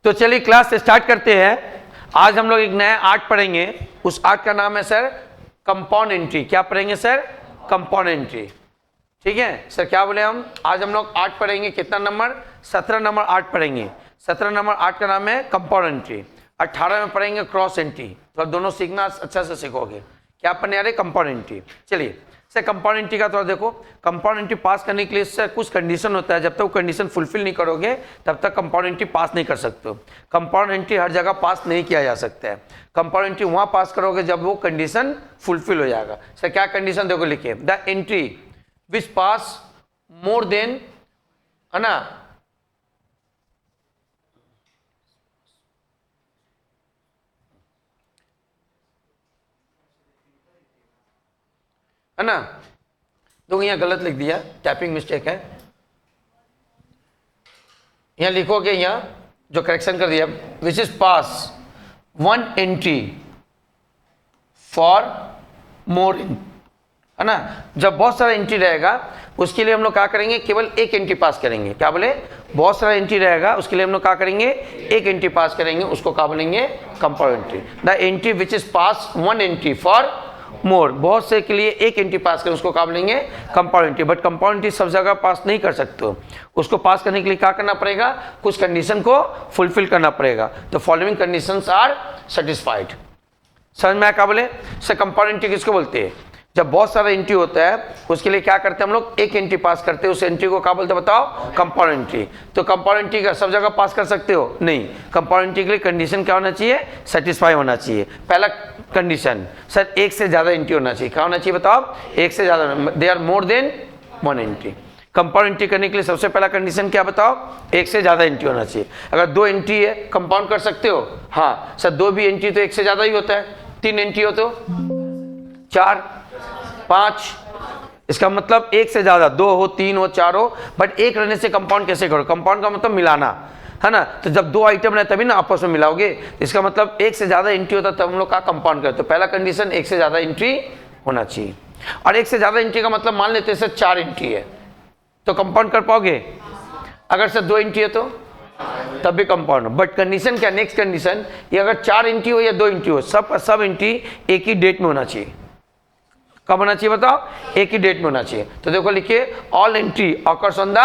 तो चलिए class start करते हैं। आज हम लोग एक नया आर्ट पढ़ेंगे। उस आर्ट का नाम है सर कंपाउंड एंट्री। क्या पढ़ेंगे सर? Compound entry. ठीक है सर, क्या बोले हम? आज हम लोग आर्ट पढ़ेंगे। कितना नंबर? 17 नंबर आर्ट पढ़ेंगे। 17 नंबर आर्ट का नाम है कंपाउंड एंट्री। 18 में पढ़ेंगे क्रॉस एंट्री। तो दोनों सीखना अच्छा से सीखोगे। क्या पढ़ने आ रहे? Compound entry. चलिए सर, कंपाउंड एंट्री का थोड़ा देखो। कंपाउंड एंट्री पास करने के लिए सर कुछ कंडीशन होता है। जब तक वो कंडीशन फुलफिल नहीं करोगे तब तक कंपाउंड एंट्री पास नहीं कर सकते हो। कंपाउंड एंट्री हर जगह पास नहीं किया जा सकता है। कंपाउंड एंट्री वहां पास करोगे जब वो कंडीशन फुलफिल हो जाएगा। सर क्या कंडीशन? देखो लिखिए, the entry which pass more than, है ना, है ना। देखो यहाँ गलत लिख दिया, टाइपिंग मिस्टेक है। यहाँ लिखोगे, यहाँ जो करेक्शन कर दिया, which is pass one entry for more, है ना। जब बहुत सारा एंट्री रहेगा उसके लिए हम लोग क्या करेंगे? केवल एक एंट्री पास करेंगे। क्या बोले? बहुत सारा एंट्री रहेगा उसके लिए हम लोग क्या करेंगे? एक एंट्री पास करेंगे। उसको क्या बोलेंगे? Compound entry. The entry which is pass one entry for more, बहुत से के लिए एक एंट्री पास करें, उसको क्या बोलेंगे? Compound entry. But compound entry सब जगह पास नहीं कर सकते हो। उसको पास करने के लिए क्या करना पड़ेगा? कुछ कंडीशन को फुलफिल करना पड़ेगा। तो फॉलोइंग कंडीशंस आर सेटिस्फाइड। समझ में? क्या बोले सर? कंपाउंड एंट्री किसको बोलते हैं? जब बहुत सारा एंट्री होता है उसके लिए क्या करते हैं हम लोग? एक एंट्री पास करते हैं। उस एंट्री को क्या बोलते हैं बताओ? Compound entry. तो कंपाउंड एंट्री का सब जगह पास कर सकते हो? नहीं। कंपाउंड एंट्री के लिए कंडीशन क्या होना चाहिए? सेटिस्फाई होना चाहिए। पहला कंडीशन सर एक से ज्यादा एंट्री होना चाहिए। क्या होना चाहिए बताओ? एक से ज्यादा, they are more than one entry. Compound entry करने के लिए सबसे पहला कंडीशन क्या बताओ? एक से ज्यादा एंट्री होना चाहिए। अगर दो एंट्री है कंपाउंड कर सकते हो? हाँ सर, दो भी एंट्री तो एक से ज्यादा ही होता है। तीन एंट्री हो तो 4, 5, इसका मतलब एक से ज्यादा, 2 हो, 3 हो, 4 हो, बट एक रहने से कंपाउंड कैसे करो? कंपाउंड का मतलब मिलाना, है ना। तो जब दो आइटम रहे तभी ना आपस में मिलाओगे। इसका मतलब एक से ज्यादा एंट्री होता तब हम लोग का कंपाउंड करते। तो पहला कंडीशन एक से ज्यादा एंट्री होना चाहिए। और एक से ज्यादा एंट्री का मतलब मान लेते हैं सर 4 एंट्री है तो कंपाउंड कर पाओगे? अगर सर 2 एंट्री है तो तब भी कंपाउंड। बट कंडीशन क्या? नेक्स्ट कंडीशन ये, अगर 4 एंट्री हो या 2 एंट्री हो, सब एंट्री एक ही डेट में होना चाहिए। कब होना चाहिए बताओ? एक ही डेट में होना चाहिए। तो देखो लिखिए, all entry occurs on the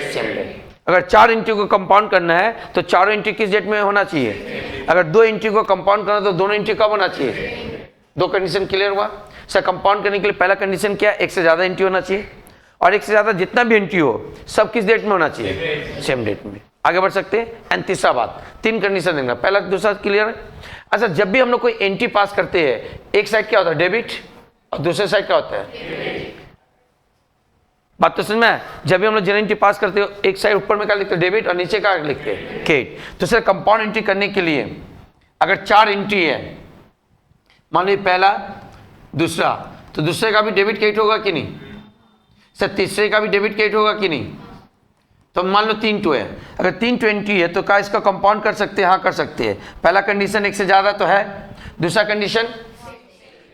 same day. अगर 4 एंट्री को कंपाउंड करना है तो चारों एंट्री किस डेट में होना चाहिए? अगर 2 एंट्री को कंपाउंड करना तो दोनों एंट्री कब होना चाहिए? 2 कंडीशन क्लियर हुआ सर। कंपाउंड करने के लिए पहला कंडीशन क्या है? एक से ज्यादा एंट्री होना चाहिए। और एक से ज्यादा जितना भी एंट्री हो सब किस डेट में होना चाहिए? सेम डेट में। आगे बढ़ सकते हैं। एंड तीसरा बात, 3 कंडीशन देंगे। पहला दूसरा क्लियर है। अच्छा, जब भी हम लोग कोई एंट्री पास करते हैं, एक साइड क्या होता है? डेबिट, और दूसरे साइड क्या होता है? बात तो समझ में? जब भी हम लोग जनरल एंट्री पास करते हो, एक साइड ऊपर में क्या लिखते हैं? डेबिट, और नीचे क्या लिखते हैं? क्रेडिट। तो सर कंपाउंड एंट्री करने के लिए अगर 4 एंट्री है, मान लीजिए पहला दूसरा, तो दूसरे का भी डेबिट क्रेडिट होगा कि नहीं? सर तीसरे का भी डेबिट क्रेडिट होगा कि नहीं? तो मान लो 3 टू है। अगर 3 टू एंट्री है तो क्या इसका कंपाउंड कर सकते हैं? हाँ कर सकते हैं। पहला कंडीशन एक से ज्यादा तो है। दूसरा कंडीशन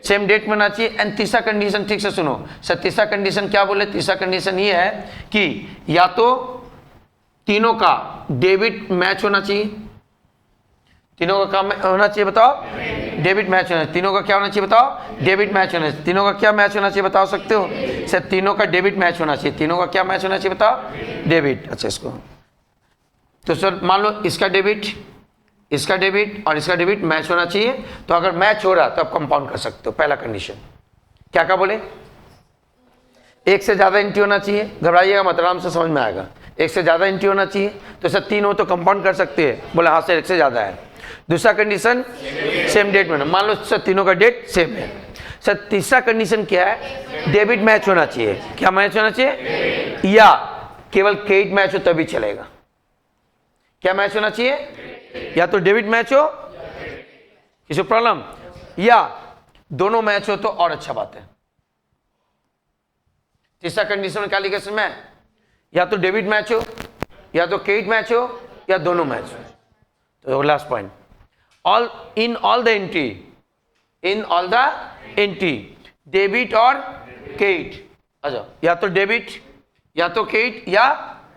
सेम डेट में होना चाहिए। एंड तीसरा कंडीशन, ठीक से सुनो सर, तीसरा कंडीशन क्या बोले? तीसरा कंडीशन ये है कि या तो तीनों का डेबिट मैच होना चाहिए। तीनों का क्या होना चाहिए बताओ? डेबिट मैच होना चाहिए। तीनों का क्या होना चाहिए बताओ? डेबिट मैच होना चाहिए। तीनों का क्या मैच होना चाहिए बताओ सकते हो? सर तीनों का डेबिट मैच होना चाहिए। तीनों का क्या मैच होना चाहिए बताओ? डेबिट। अच्छा, इसको तो सर मान लो इसका डेबिट, इसका डेबिट और इसका डेबिट मैच होना चाहिए। तो अगर मैच हो रहा तो आप कंपाउंड कर सकते हो। पहला कंडीशन क्या क्या बोले? एक से ज्यादा एंट्री होना चाहिए। घबराइएगा मत, आराम से समझ में आएगा। एक से ज्यादा एंट्री होना चाहिए। तो सर 3 हो तो कंपाउंड कर सकते हैं? बोले हाँ सर, एक से ज्यादा है। दूसरा कंडीशन सेम डेट में, मान लो सर तीनों का डेट सेम है। सर तीसरा कंडीशन क्या है? डेबिट मैच होना चाहिए। क्या मैच होना चाहिए? या केवल क्रेडिट मैच हो तभी चलेगा। क्या मैच होना चाहिए? या तो डेबिट मैच हो, किसी प्रॉब्लम, या दोनों मैच हो तो और अच्छा बात है। तीसरा कंडीशन में क्या लिखा इसमें? या तो डेबिट मैच हो, या तो क्रेडिट मैच हो, या दोनों मैच हो। तो last point, all in all the entry, in all the entry debit और क्रेडिट। अच्छा, या तो डेबिट या तो क्रेडिट या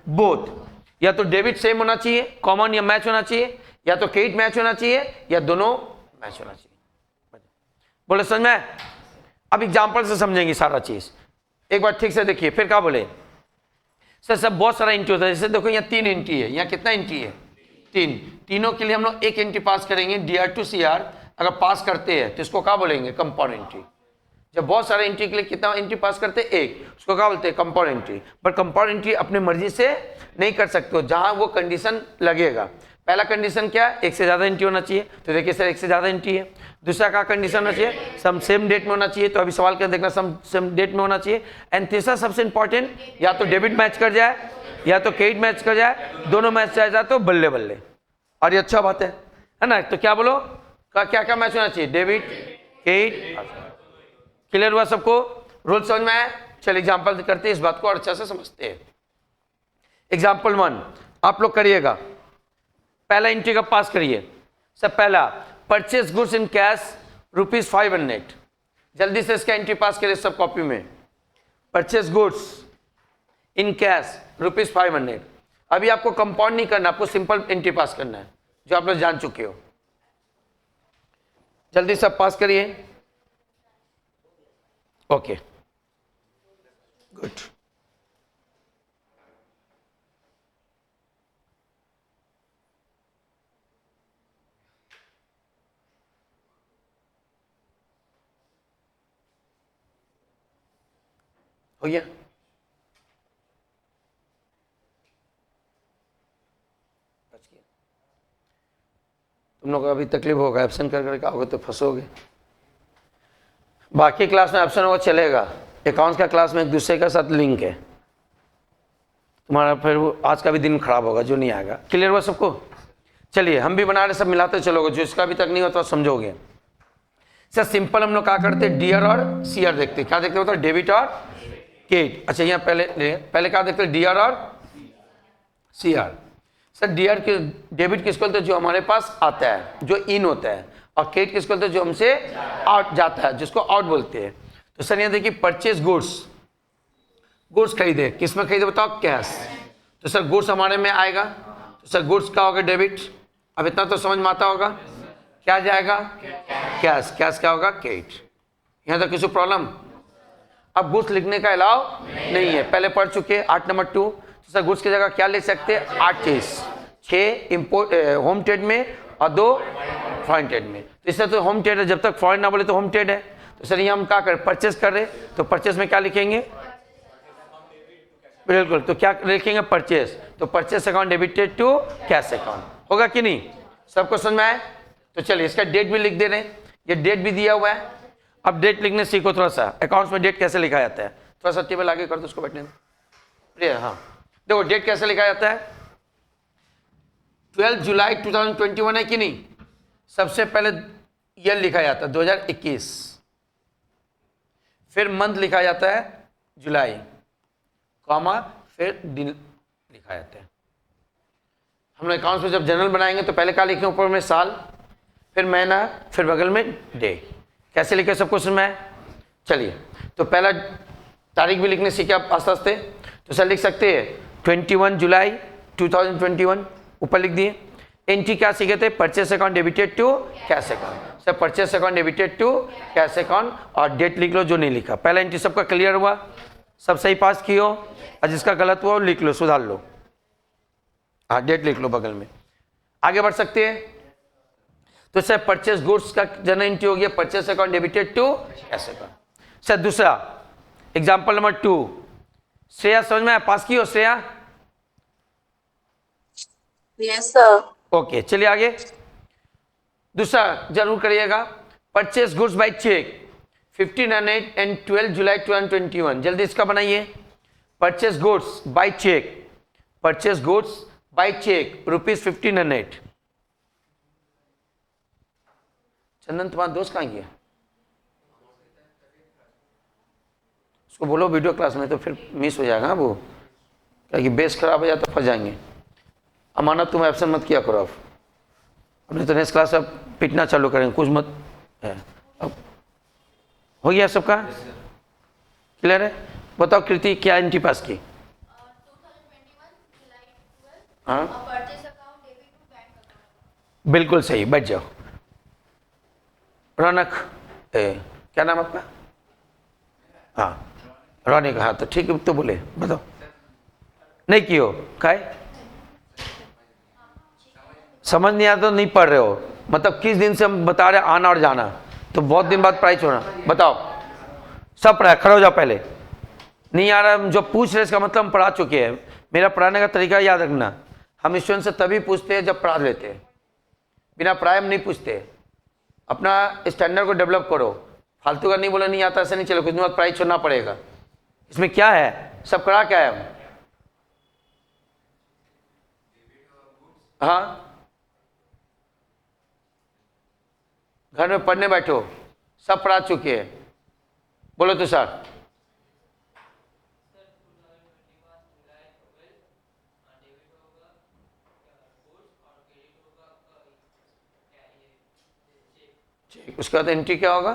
बोथ। या तो डेबिट सेम होना चाहिए, कॉमन या मैच होना चाहिए, या तो क्रेडिट मैच होना चाहिए या दोनों मैच होना चाहिए। बोले समझ में? अब एग्जाम्पल से समझेंगे सारा चीज, एक बार ठीक से देखिए। फिर क्या बोले सर, सब बहुत सारा एंट्री होता है। जैसे देखो यहाँ 3 एंट्री है, यहाँ कितना एंट्री है? 3। तीनों के लिए हम लोग एक एंट्री पास करेंगे, DR to CR। अगर पास करते हैं तो इसको क्या बोलेंगे? Compound entry. जब बहुत सारे एंट्री के लिए कितना एंट्री पास करते हैं? एक, उसको क्या बोलते हैं? Compound entry. But compound entry अपनी मर्जी से नहीं कर सकते हो, जहां वो कंडीशन लगेगा। पहला कंडीशन क्या है? एक से ज्यादा एंट्री होना चाहिए। तो देखिए सर, एक से ज्यादा एंट्री है। दूसरा का कंडीशन होना चाहिए? सम सेम डेट में होना चाहिए। तो अभी सवाल कर देखना, सम सेम डेट में होना चाहिए। एंड तीसरा सबसे इंपॉर्टेंट, या तो डेबिट मैच कर जाए या तो क्रेडिट मैच कर जाए, दोनों मैच जाए जाए तो बल्ले बल्ले। और ये अच्छा बात है ना? तो क्या बोलो, क्या क्या मैच होना चाहिए? Debit, credit. क्लियर हुआ सबको? रूल समझ में आया? चलिए एग्जाम्पल करते हैं इस बात को और अच्छा से समझते हैं। एग्जाम्पल 1 आप लोग करिएगा। पहला एंट्री का पास करिए। सब पहला, परचेस गुड्स इन कैश ₹500। जल्दी से इसका एंट्री पास करिए सब कॉपी में। Purchase goods in cash ₹500। अभी आपको कंपाउंड नहीं करना, आपको सिंपल एंट्री पास करना है, जो आप लोग जान चुके हो। जल्दी सब पास करिए। Okay, good. हो गया? तुम लोग को अभी तकलीफ होगा, एब्सेंट कर करके आओगे तो फंसोगे। बाकी क्लास में एब्सेंट होगा चलेगा, अकाउंट्स का क्लास में एक दूसरे के साथ लिंक है तुम्हारा, फिर वो आज का भी दिन खराब होगा जो नहीं आएगा। क्लियर हुआ सबको? चलिए हम भी बना रहे, सब मिलाते चलोगे, जो इसका अभी तक नहीं होता समझोगे। सर सिंपल हम लोग क्या करते? DR और CR देखते। क्या देखते होता? डेबिट और क्रेडिट। अच्छा यहाँ पहले क्या देखते? DR और CR। सर DR के डेबिट किसको बोलते हैं? जो हमारे पास आता है, जो इन होता है। और क्रेडिट किसको बोलते हैं? जो हमसे आउट जाता है, जिसको आउट बोलते हैं। तो सर यहाँ देखिए, परचेज गुड्स खरीदे, किस में खरीदे बताओ? कैश। तो सर गुड्स हमारे में आएगा, तो सर गुड्स का होगा? डेबिट। अब इतना तो समझ में आता होगा, क्या जाएगा? कैश। कैश क्या होगा? क्रेडिट। यहाँ तक किसी प्रॉब्लम? अब गुड्स लिखने का अलाउ नहीं है, पहले पढ़ चुके। 8 नंबर 2। तो सर गुड्स की जगह क्या लिख सकते हैं? 8 चीज, 6 इम्पोर्ट होम ट्रेड में और 2 फॉरेन ट्रेड में। तो इससे तो होम ट्रेड है, जब तक फॉरेन ना बोले तो होम ट्रेड है। तो सर ये हम क्या करें? परचेस कर रहे, तो परचेस में क्या लिखेंगे? बिल्कुल, तो क्या लिखेंगे? परचेस। तो purchase account debited to cash account. होगा कि नहीं? सबको समझ में आए? तो चलिए इसका डेट भी लिख दे रहे हैं, ये डेट भी दिया हुआ है। अब डेट लिखने सीखो थोड़ा सा। अकाउंट्स में डेट कैसे लिखा जाता है? थोड़ा सा टेबल आगे कर दो उसको बैठने में। हाँ देखो, डेट कैसे लिखा जाता है? 12 जुलाई 2021 है कि नहीं? सबसे पहले ईयर लिखा जाता है 2021, फिर मंथ लिखा जाता है जुलाई, कॉमा फिर दिन लिखा जाता है। हम लोग अकाउंट्स में जब जनरल बनाएंगे तो पहले क्या लिखें? ऊपर में साल, फिर महीना, फिर बगल में डे। कैसे लिखे सबको समझ में आए? चलिए तो पहला तारीख भी लिखने सीखे आप आस्ते आस्ते। तो सर लिख सकते हैं 21 जुलाई 2021, ऊपर लिख दिए। एंट्री क्या सीखे थे? Purchase account debited to cash account. Sir purchase account debited to cash account, और डेट लिख लो जो नहीं लिखा। पहला एंट्री सबका क्लियर हुआ, सब सही पास किए हो, और जिसका गलत हुआ लिख लो, सुधार लो। हाँ डेट लिख लो बगल में। आगे बढ़ सकते हैं। तो सर परचेस गुड्स का जनरल एंट्री हो गया, purchase account debited to cash account. Sir दूसरा एग्जाम्पल नंबर 2, श्रेया समझ में आया? पास की हो श्रेया? Yes sir. ओके चलिए आगे। दूसरा जरूर करिएगा, purchase goods by cheque 1500 and 12 जुलाई 2021। जल्दी इसका बनाइए। Purchase goods by cheque, purchase goods by cheque ₹1500। Chandan तुम्हारा दोस्त कहाँ गया? उसको बोलो वीडियो क्लास में, तो फिर मिस हो जाएगा वो, क्योंकि बेस खराब हो जाए तो फंस जाएंगे। अमानत तुम एब्सेंट मत किया करो। अपने तो नेक्स्ट क्लास अब पिटना चालू करेंगे, कुछ मत है। अब हो गया सबका क्लियर है? बताओ कृति क्या एंट्री पास की? 2021 जुलाई 12 हाँ purchase account debit to bank account. बिल्कुल सही, बैठ जाओ। रौनक, क्या नाम आपका? हाँ रौनक, हाँ तो ठीक है, तो बोले बताओ। नहीं की हो काय? समझ नहीं आता तो नहीं पढ़ रहे हो, मतलब किस दिन से हम बता रहे आना और जाना, तो बहुत दिन बाद पढ़ाई छोड़ना। बताओ, सब पढ़ाया, खड़े हो जाओ पहले। नहीं आ रहा, हम जो पूछ रहे इसका मतलब हम पढ़ा चुके हैं। मेरा पढ़ाने का तरीका याद रखना, हम स्टूडेंट से तभी पूछते हैं जब पढ़ा लेते हैं, बिना पढ़ाए हम नहीं पूछते। अपना स्टैंडर्ड को डेवलप करो, फालतू का नहीं बोला नहीं आता ऐसे नहीं चलो, कुछ दिन बाद पढ़ाई छोड़ना पड़ेगा। इसमें क्या है, सब करा क्या है हम? हाँ, घर में पढ़ने बैठो, सब पढ़ा चुके हैं। बोलो तो सर। उसके बाद एंट्री क्या होगा?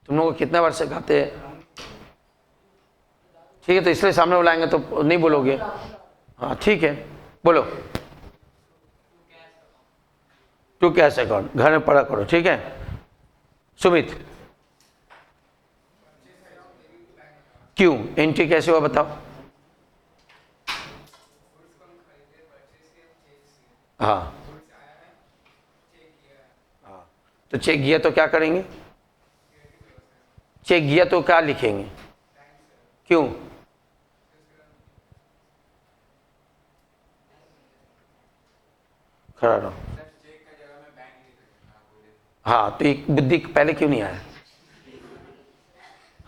तुम लोग कितना बार सिखाते हैं? ठीक है, तो इसलिए सामने बुलाएंगे तो नहीं बोलोगे। हाँ ठीक है, बोलो। टू कैश अकाउंट घर में पढ़ा करो, ठीक है। सुमित, क्यों एंट्री कैसे हुआ बताओ? हाँ तो चेक किया तो क्या करेंगे? चेक किया तो क्या लिखेंगे? क्यों? खड़ा रहो। हाँ तो एक बुद्धि पहले क्यों नहीं आया?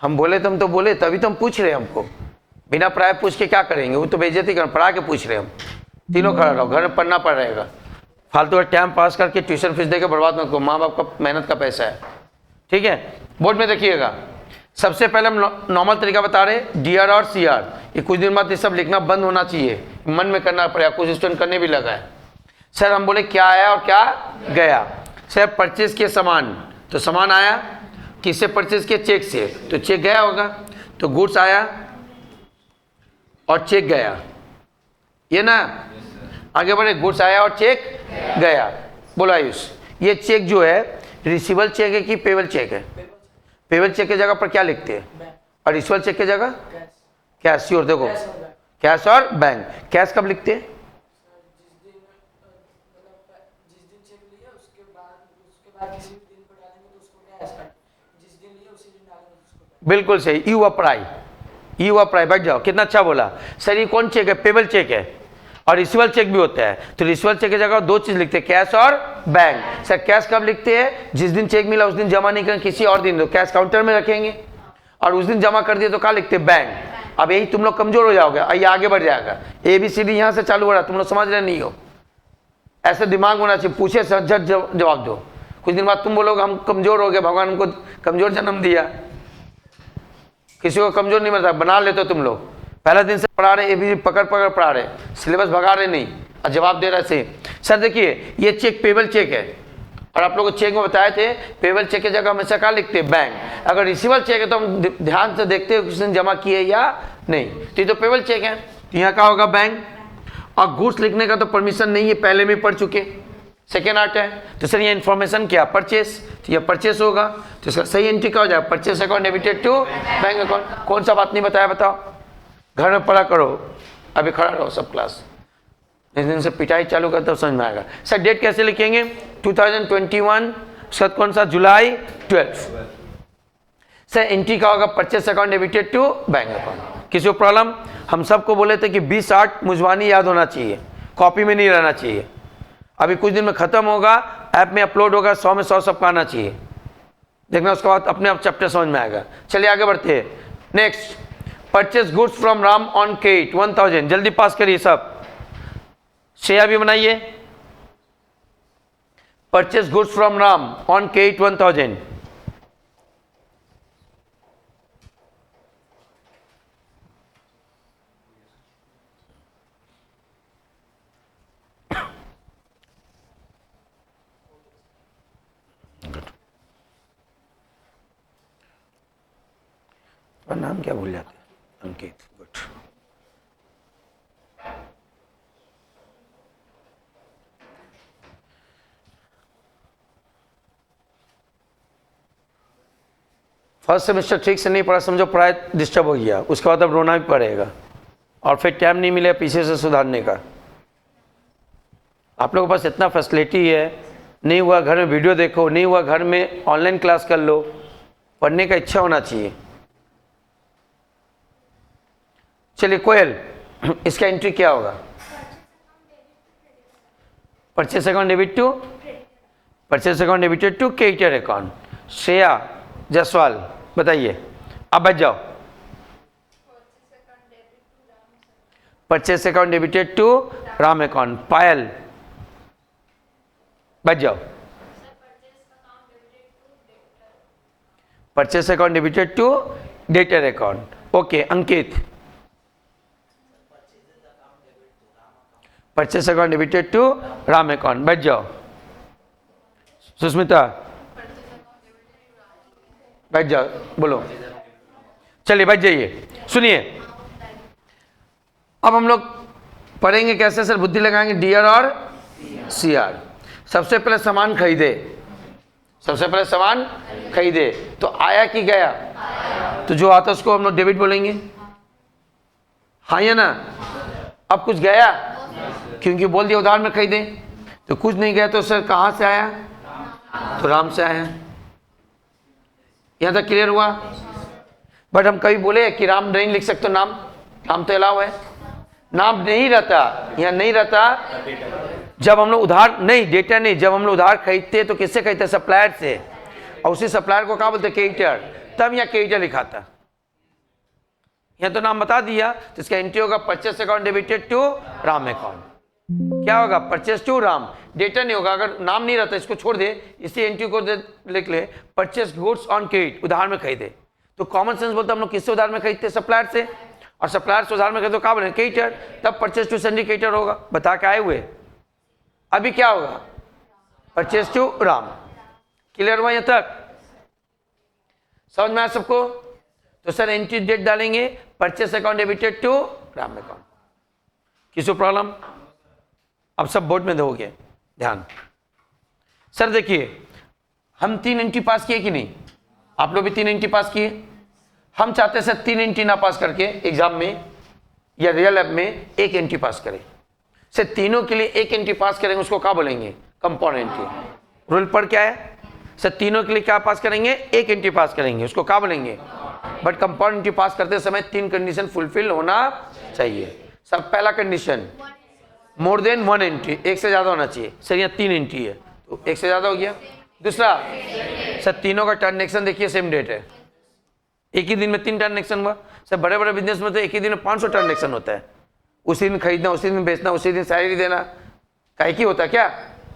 हम बोले तुम तो बोले, तभी तो हम पूछ रहे हैं। हमको बिना पढ़ाए पूछ के क्या करेंगे? वो तो बेइज्जती कर, पढ़ा के पूछ रहे हैं हम। तीनों खड़ा रहो, घर में पढ़ना पड़ रहेगा। फालतू का टाइम पास करके ट्यूशन फीस देकर बर्बाद मत करो, माँ बाप का मेहनत का पैसा है, ठीक है। बोर्ड में देखिएगा, सबसे पहले हम नॉर्मल तरीका बता रहे, डीआर और सीआर। ये कुछ दिन बाद ये सब लिखना बंद होना चाहिए, मन में करना पड़ेगा। कुछ स्टूडेंट करने भी लगा है। सर हम बोले क्या आया और क्या गया? सर परचेज किए सामान, तो सामान आया, किससे परचेज किए? चेक से, तो चेक गया होगा। तो गुड्स आया और चेक गया, ये ना। आगे बढ़े, गुड्स आया और चेक गया। बोलो आयुष, ये चेक जो है रिसीवल चेक है कि पेबल चेक है? पेबल चेक की जगह पर क्या लिखते हैं? और रिसीवल चेक की जगह कैश। श्योर, देखो कैश और बैंक। कैश कब लिखते हैं? बिल्कुल सही, यू अप्लाई, यू अप्लाई। बैठ जाओ, कितना अच्छा बोला सर। ये कौन चेक है? पेबल चेक है। और रिसीवल चेक भी होता है, तो रिसीवल चेक की जगह दो चीज लिखते हैं, कैश और बैंक। सर कैश कब लिखते हैं? जिस दिन चेक मिला उस दिन जमा नहीं करेंगे, किसी और दिन दो, कैश काउंटर में रखेंगे। और उस दिन जमा कर दिए तो क्या लिखते हैं? बैंक। अब यही तुम लोग कमजोर हो जाओगे, ये आगे बढ़ जाएगा। ABCD यहाँ से चालू हो रहा है, तुम लोग समझ रहे नहीं हो। ऐसे दिमाग होना चाहिए, पूछे झट जवाब दो। कुछ दिन बाद तुम बोलोगे हम कमजोर हो गए, भगवान हमको कमजोर जन्म दिया। किसी को कमजोर नहीं बनता, बना लेते हो तुम लोग। पहला दिन से पढ़ा रहे, ABCD पकड़ पकड़ पढ़ा रहे, सिलेबस भगा रहे नहीं, और जवाब दे रहे से। सर देखिए ये चेक पेबल चेक है, और आप लोगों को चेक में बताए थे पेबल चेक की जगह हमेशा क्या लिखते हैं? बैंक। अगर रिसीवल चेक है तो हम ध्यान से देखते हैं किसी ने जमा किए या नहीं, तो ये तो पेबल चेक है, तो यहाँ क्या होगा? बैंक। और गुड्स लिखने का तो परमिशन नहीं है, पहले में पढ़ चुके, सेकेंड आर्ट है। तो सर ये इन्फॉर्मेशन क्या? परचेस, तो ये परचेस होगा, तो इसका सही एंट्री क्या हो जाएगा? Purchase account debited to bank account. कौन सा बात नहीं बताया बताओ? घर में पढ़ा करो, अभी खड़ा रहो सब क्लास। जिस दिन से पिटाई चालू कर तब समझ में आएगा। सर डेट कैसे लिखेंगे? 2021, उसका कौन सा? जुलाई 12। सर एंट्री का होगा purchase account debited to bank account. किसी को प्रॉब्लम? हम सबको बोले थे कि 20-8 मुजवानी याद होना चाहिए, कॉपी में नहीं रहना चाहिए। अभी कुछ दिन में खत्म होगा, ऐप में अपलोड होगा, 100 में 100 सबका आना चाहिए। देखना उसके बाद अपने आप चैप्टर समझ में आएगा। चलिए आगे बढ़ते हैं। Next, purchase goods from Ram on K8 1000। जल्दी पास करिए सब, शेयर भी बनाइए। Purchase goods from Ram on K8 1000। नाम क्या भूल जाते हैं? अंकित, गुड। फर्स्ट सेमेस्टर ठीक से नहीं पढ़ा, समझो पढ़ाई डिस्टर्ब हो गया, उसके बाद अब रोना भी पड़ेगा और फिर टाइम नहीं मिले पीछे से सुधारने का। आप लोगों के पास इतना फैसिलिटी है, नहीं हुआ घर में वीडियो देखो, नहीं हुआ घर में ऑनलाइन क्लास कर लो, पढ़ने का इच्छा होना चाहिए। चलिए कोयल, इसका एंट्री क्या होगा? Purchase account debit to, purchase account debited to creditor account. Shreya Jaiswal बताइए, अब बच जाओ। Purchase account debited to Ram account. Payal बच जाओ। Purchase account debited to debtor account. Okay Ankit, purchase account debited to Ram account, बच जाओ। सुस्मिता बच जाओ, बोलो। चलिए बच जाइए। सुनिए, अब हम लोग पढ़ेंगे कैसे सर, बुद्धि लगाएंगे डीआर और सीआर। सबसे पहले सामान खरीदे, सबसे पहले सामान खरीदे तो आया कि गया? तो जो आता उसको हम लोग डेबिट बोलेंगे, हाँ या ना? अब कुछ गया क्योंकि बोल दिया उधार में खरीदे, तो कुछ नहीं गया तो सर कहाँ से आया? तो राम से आया। यहाँ तक क्लियर हुआ? बट हम कभी बोले कि राम नहीं लिख सकते नाम? नाम तो अलाउ है, नाम नहीं रहता, यहाँ नहीं रहता। जब हम लोग उधार नहीं, डेटा नहीं, जब हम लोग उधार खरीदते तो किससे खरीदते? सप्लायर से, और उसी सप्लायर को क्या बोलते? क्रेडिटर। तब यहाँ क्रेडिटर लिखा था, यहाँ तो नाम बता दिया, तो इसका एंट्री होगा purchase account debited to Ram account. क्या होगा? परचेस टू राम, डेटा नहीं होगा। अगर नाम नहीं रहता इसको छोड़ दे, इसी एंट्री को लिख ले, परचेस गुड्स ऑन क्रेडिट, उधार में खरीदे। तो कॉमन सेंस बोलते हम लोग किससे उधार में खरीदते? सप्लायर से, और सप्लायर से उधार में खरीदे तो क्या बोले? क्रेडिटर। तब परचेस टू सन्डी क्रेडिटर होगा, बता के आए हुए। अभी क्या होगा? Purchase to Ram. क्लियर हुआ यहाँ तक? समझ में आया सबको? तो सर एंट्री डेट डालेंगे purchase account debited to Ram account. किसी प्रॉब्लम? अब सब बोर्ड में दोगे ध्यान। सर देखिए, हम 3 एंट्री पास किए कि नहीं? आप लोग भी 3 एंट्री पास किए। हम चाहते हैं सर 3 एंट्री ना पास करके एग्जाम में या रियल लाइफ में 1 एंट्री पास करें। सर तीनों के लिए 1 एंट्री पास करेंगे, उसको क्या बोलेंगे? Compound entry. रूल पर क्या है? सर तीनों के लिए क्या पास करेंगे? 1 एंट्री पास करेंगे, उसको क्या बोलेंगे? बट कंपाउंड एंट्री पास करते समय 3 कंडीशन फुलफिल होना चाहिए। सब पहला कंडीशन, मोर देन 1 एंट्री, एक से ज्यादा होना चाहिए। सर यहाँ 3 एंट्री है तो एक से ज्यादा हो गया। दूसरा, सर तीनों का ट्रांजेक्शन देखिए सेम डेट है, एक ही दिन में 3 ट्रांजेक्शन हुआ। सर बड़े बड़े बिजनेस में तो एक ही दिन में 500 ट्रांजेक्शन होता है, उसी दिन खरीदना, उसी दिन बेचना, उसी दिन सैलरी देना, काहे की होता है क्या?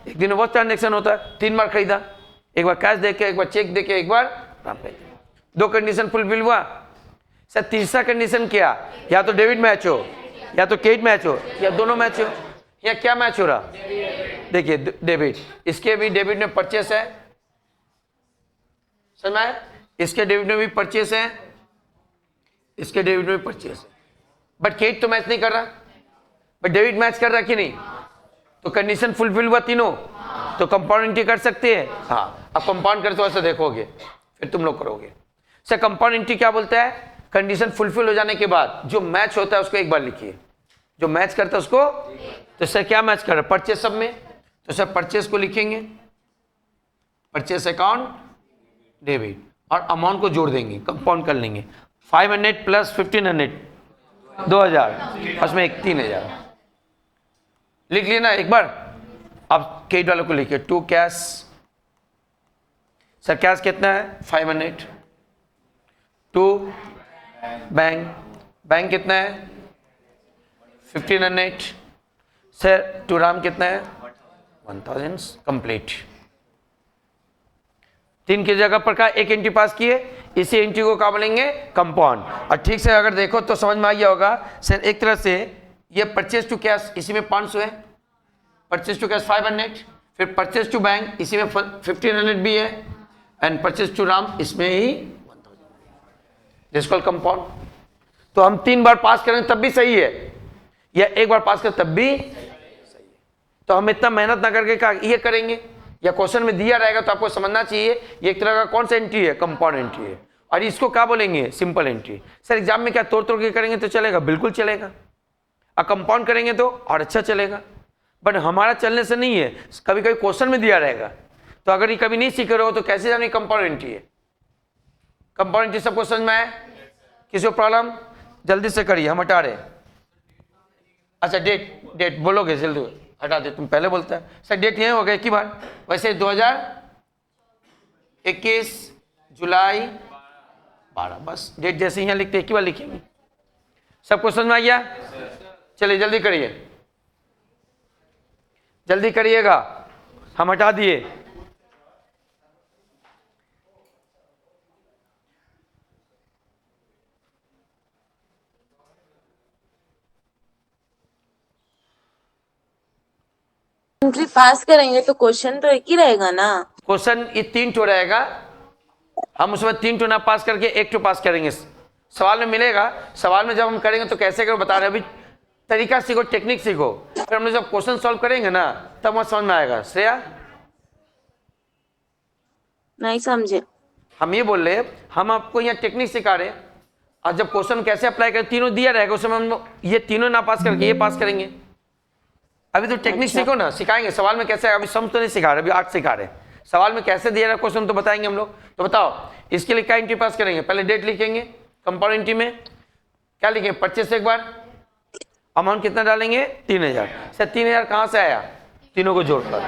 एक दिन में बहुत ट्रांजेक्शन होता है, 3 बार खरीदा, एक बार कैश देके, एक बार चेक देके, एक बार राम पे। 2 कंडीशन फुलफिल हुआ। सर तीसरा कंडीशन क्या? या तो डेबिट मैच हो, या तो क्रेडिट मैच हो, या दोनों मैच हो। या क्या मैच हो रहा? देखिए डेबिट, इसके भी डेबिट में परचेस है, समझ में आया? इसके डेबिट में भी परचेस है, इसके डेबिट में भी परचेस है, बट क्रेडिट तो मैच नहीं कर रहा, बट डेबिट मैच कर रहा कि नहीं? तो कंडीशन फुलफिल हुआ तीनों, तो कंपाउंड एंट्री कर सकते हैं। हाँ, अब कंपाउंड करते हो ऐसे देखोगे, फिर तुम लोग करोगे। सर कंपाउंड एंट्री क्या बोलता है? कंडीशन फुलफिल हो जाने के बाद जो मैच होता है उसको एक बार लिखिए, जो मैच करता है उसको। तो सर क्या मैच कर रहा है? परचेस सब में, तो सर परचेस को लिखेंगे परचेस अकाउंट डेबिट, और अमाउंट को जोड़ देंगे, कंपाउंड कर लेंगे। 500 प्लस 1500 2000, उसमें एक 3000 लिख लिया ना एक बार। अब क्रेडिट वालों को लिखिए, टू कैश। सर कैश कितना है? 500। टू बैंक, बैंक कितना है? 1500। सर टू राम कितना है? 1000। कंप्लीट। 3 की जगह पर का 1 एंट्री पास किए, इसी एंट्री को क्या बोलेंगे? कंपाउंड। और ठीक से अगर देखो तो समझ में आ गया होगा सर, एक तरह से ये परचेस टू कैश, इसी में 500 है, परचेस टू कैश 500, फिर परचेस टू बैंक इसी में 1500 भी है, एंड परचेस टू राम इसमें ही 1000, दिस कॉल्ड कंपाउंड। तो हम 3 बार पास करेंगे तब भी सही है, या एक बार पास करें तब भी सही है। तो हम इतना मेहनत ना करके ये करेंगे, या क्वेश्चन में दिया रहेगा तो आपको समझना चाहिए ये एक तरह का कौन सा एंट्री है, कंपाउंड एंट्री है, और इसको क्या बोलेंगे, सिंपल एंट्री। सर एग्जाम में क्या तोड़ तोड़ के करेंगे तो चलेगा, बिल्कुल चलेगा, और कंपाउंड करेंगे तो और अच्छा चलेगा, बट हमारा चलने से नहीं है। कभी कभी क्वेश्चन में दिया रहेगा, तो अगर ये कभी नहीं सीखे रहो तो कैसे जाने कंपाउंड एंट्री है। कंपाउंड एंट्री सबको समझ में आए? किसी को प्रॉब्लम? जल्दी से करिए, हम हटा रहे। अच्छा डेट बोलोगे जल्दी, हटा दे, तुम पहले बोलता है। सर डेट यही हो गया एक ही बार, वैसे 2021 जुलाई 12, बस डेट जैसे यहाँ लिखते एक ही बार लिखेंगे। सबको समझ में आ गया? चलिए जल्दी करिए, जल्दी करिएगा, हम हटा दिए। एंट्री पास करेंगे तो क्वेश्चन तो एक ही रहेगा ना। क्वेश्चन ये 3 टो रहेगा, हम उसमें 3 टो ना पास करके 1 टो पास करेंगे। सवाल में मिलेगा, सवाल में जब हम करेंगे तो कैसे करें बता रहे, अभी तरीका सीखो, टेक्निक सीखो, फिर हम जब क्वेश्चन सॉल्व करेंगे ना तब वहां समझ में आएगा। श्रेया नहीं समझे। हम ये बोल रहे, हम आपको यहाँ टेक्निक सिखा रहे, और जब क्वेश्चन कैसे अप्लाई करें तीनों दिया रहेगा, उसमें हम ये तीनों ना पास करके ये पास करेंगे। अभी तो टेक्निक सीखो ना, सिखाएंगे सवाल में कैसे, अभी सम तो नहीं सिखा रहे, अभी आर्ट सिखा रहे। सवाल में कैसे दिया रहा क्वेश्चन तो बताएंगे हम लोग। तो बताओ इसके लिए क्या एंट्री पास करेंगे? पहले डेट लिखेंगे, कंपाउंड एंट्री में क्या लिखेंगे, परचेस एक बार, अमाउंट कितना डालेंगे 3000। सर 3000 कहाँ से आया, तीनों को जोड़कर।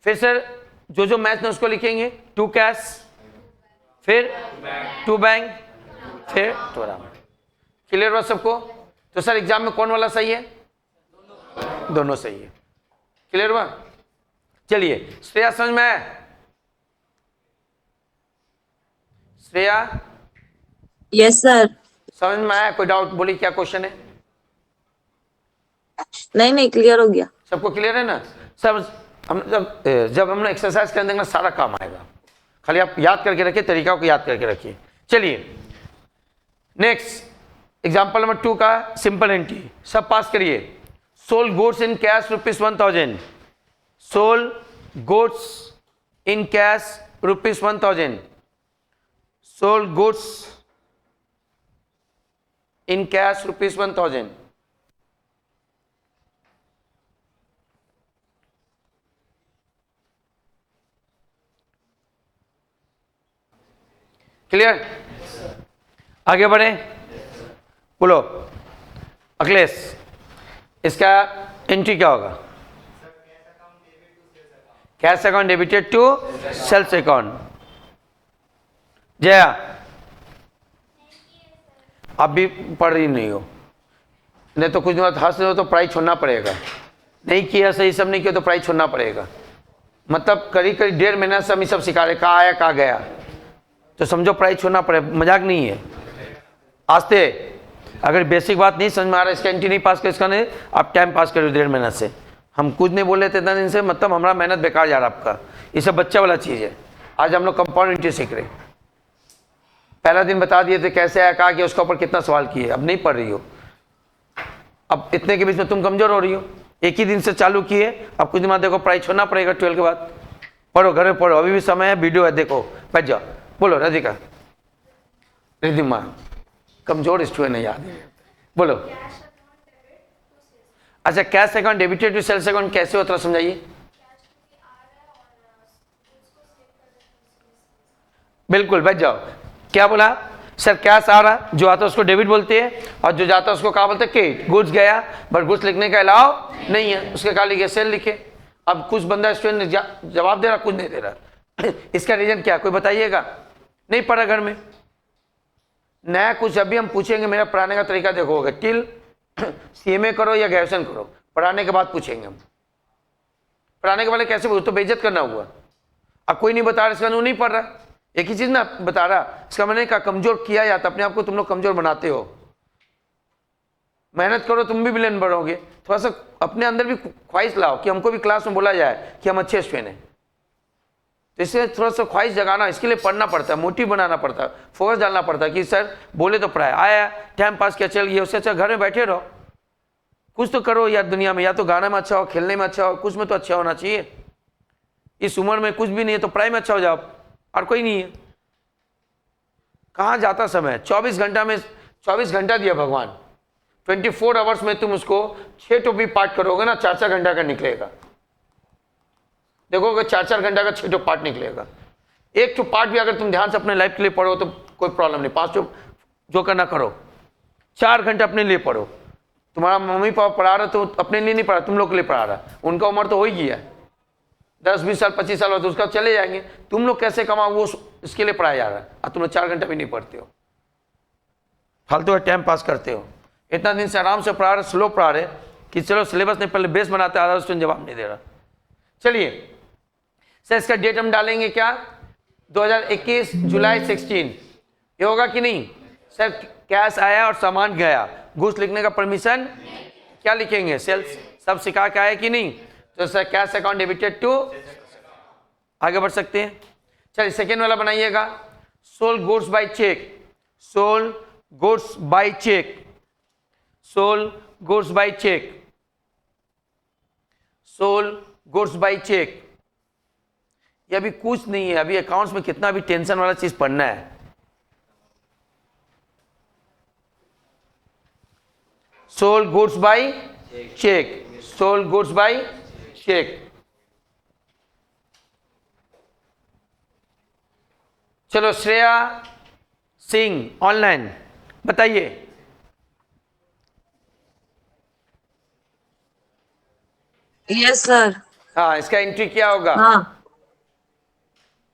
फिर सर जो मैच है उसको लिखेंगे, 2 कैश, फिर 2 बैंक, फिर थोड़ा। क्लियर हुआ सबको? तो सर एग्जाम में कौन वाला सही है? दोनों सही है। क्लियर हुआ? चलिए श्रेया समझ में आया? Shreya yes sir. समझ में आया? कोई डाउट बोली, क्या क्वेश्चन है? नहीं क्लियर हो गया। सबको क्लियर है ना? सब हम जब हम एक्सरसाइज कर देंगे सारा काम आएगा, खाली आप याद करके रखिए, तरीका को याद करके रखिए। चलिए नेक्स्ट एग्जांपल नंबर 2 का सिंपल एंट्री, सब पास करिए। Sold goods in cash ₹1000, sold goods in cash ₹1000, sold goods in cash ₹1000। Clear? आगे बढ़े, बोलो अखिलेश, इसका एंट्री क्या होगा? Cash account debited to sales account. Jaya आप भी पढ़ रही नहीं हो, नहीं तो कुछ दिन बाद हंस रहे हो तो पढ़ाई छोड़ना पड़ेगा। नहीं किया सही सब नहीं किया तो पढ़ाई छोड़ना पड़ेगा। मतलब करीब 1.5 महीना से हम ये सब सिखा रहे, कहाँ आया कहाँ गया, तो समझो पढ़ाई छोड़ना पड़े, मजाक नहीं है। आस्ते, अगर बेसिक बात नहीं समझ में आ रहा है, इसका एंट्री नहीं पास कर, इसका नहीं, आप टाइम पास करो 1.5 महीना से। हम कुछ नहीं बोले थे इतना दिन से, मतलब हमारा मेहनत बेकार जा रहा आपका, ये सब बच्चा वाला चीज़ है। आज हम लोग कंपाउंड एंट्री सीख रहे, पहला दिन बता दिए थे कैसे आया कहा कि उसके ऊपर कितना सवाल किए, अब नहीं पढ़ रही हो, अब इतने के बीच में तुम कमजोर हो रही हो। एक ही दिन से चालू किए, अब कुछ दिन बाद देखो पढ़ाई छोड़ना पड़ेगा, 12 के बाद। पढ़ो, घर में पढ़ो, अभी भी समय है, वीडियो है देखो, बैठ जाओ। बोलो राधिका, रिधिमा, कमजोर स्टूडेंट है, याद है, बोलो। अच्छा cash account debited to sales account कैसे होता है समझाइए। बिल्कुल, बैठ जाओ। क्या बोला सर? कैश आ रहा, जो आता है उसको डेबिट बोलते हैं, और जो जाता है उसको क्या बोलते हैं? क्रेडिट। गुड्स गया, बट गुड्स लिखने का अलाउ नहीं है, उसके क्या लिखे? सेल लिखे। अब कुछ बंदा स्टूडेंट जवाब दे रहा, कुछ नहीं दे रहा। इसका रीजन क्या, कोई बताइएगा? नहीं पढ़ा घर में, नया कुछ अभी हम पूछेंगे। मेरा पढ़ाने का तरीका देखोगे, टिल CMA करो या ग्रेजुएशन करो, पढ़ाने के बाद पूछेंगे हम। पढ़ाने के बाद कैसे पूछो, तो बेइज्जत करना हुआ। अब कोई नहीं बता रहा, इसका नहीं पढ़ रहा, एक ही चीज ना बता रहा, इसका मैंने कहा कमजोर किया जाता, अपने आप को तुम लोग कमजोर बनाते हो। मेहनत करो, तुम भी विलेन बढ़ोगे। थोड़ा सा अपने अंदर भी ख्वाहिश लाओ कि हमको भी क्लास में बोला जाए कि हम अच्छे स्टूडेंट हैं। तो इसलिए थोड़ा सा ख्वाहिश जगाना, इसके लिए पढ़ना पड़ता है, मोटिव बनाना पड़ता है, फोकस डालना पड़ता है कि सर बोले तो पढ़ाए, आया टाइम पास किया चल गया, उससे अच्छा घर में बैठे रहो, कुछ तो करो यार दुनिया में, या तो गाने में अच्छा हो, खेलने में अच्छा हो, कुछ में तो अच्छा होना चाहिए। इस उम्र में कुछ भी नहीं है तो पढ़ाई में अच्छा हो जाओ, और कोई नहीं है। कहाँ जाता समय, 24 घंटा में 24 घंटा दिया भगवान, 24 आवर्स में तुम उसको 6 टोपी पाठ करोगे ना, 4-4 घंटा का निकलेगा। देखोगे 4-4 घंटा का 6 टो पाठ निकलेगा। एक टो पाठ भी अगर तुम ध्यान से अपने लाइफ के लिए पढ़ो तो कोई प्रॉब्लम नहीं, 5 टो जो करना करो, 4 घंटे अपने लिए पढ़ो। तुम्हारा मम्मी पापा पढ़ा रहा तो अपने लिए नहीं पढ़ा, तुम लोग के लिए पढ़ा रहा, उनका उम्र तो हो ही गया, 10-20 साल 25 साल बाद तो उसका चले जाएंगे, तुम लोग कैसे कमाओ वो इसके लिए पढ़ाया जा रहा है, और तुम लोग 4 घंटा भी नहीं पढ़ते हो, फालतू का टाइम पास करते हो। इतना दिन से आराम से पढ़ा रहे, स्लो पढ़ा रहे कि चलो सिलेबस नहीं, पहले बेस बनाते, आधा स्टूडेंट जवाब नहीं दे रहा। चलिए सर इसका डेट हम डालेंगे क्या, 2021 जुलाई 16, ये होगा कि नहीं सर? कैश आया और सामान गया, घूस लिखने का परमिशन क्या लिखेंगे, सेल्स, सब सिखा के आया कि नहीं? तो sir cash account debited to, आगे बढ़ सकते हैं। चलिए सेकेंड वाला बनाइएगा, sold goods by cheque, sold goods by cheque, sold goods by cheque, sold goods by cheque. ये अभी कुछ नहीं है, अभी अकाउंट्स में कितना भी टेंशन वाला चीज पढ़ना है। Sold goods by cheque, sold goods by cheque. चलो श्रेया सिंह ऑनलाइन बताइए, यस सर। हाँ इसका एंट्री क्या होगा? हाँ,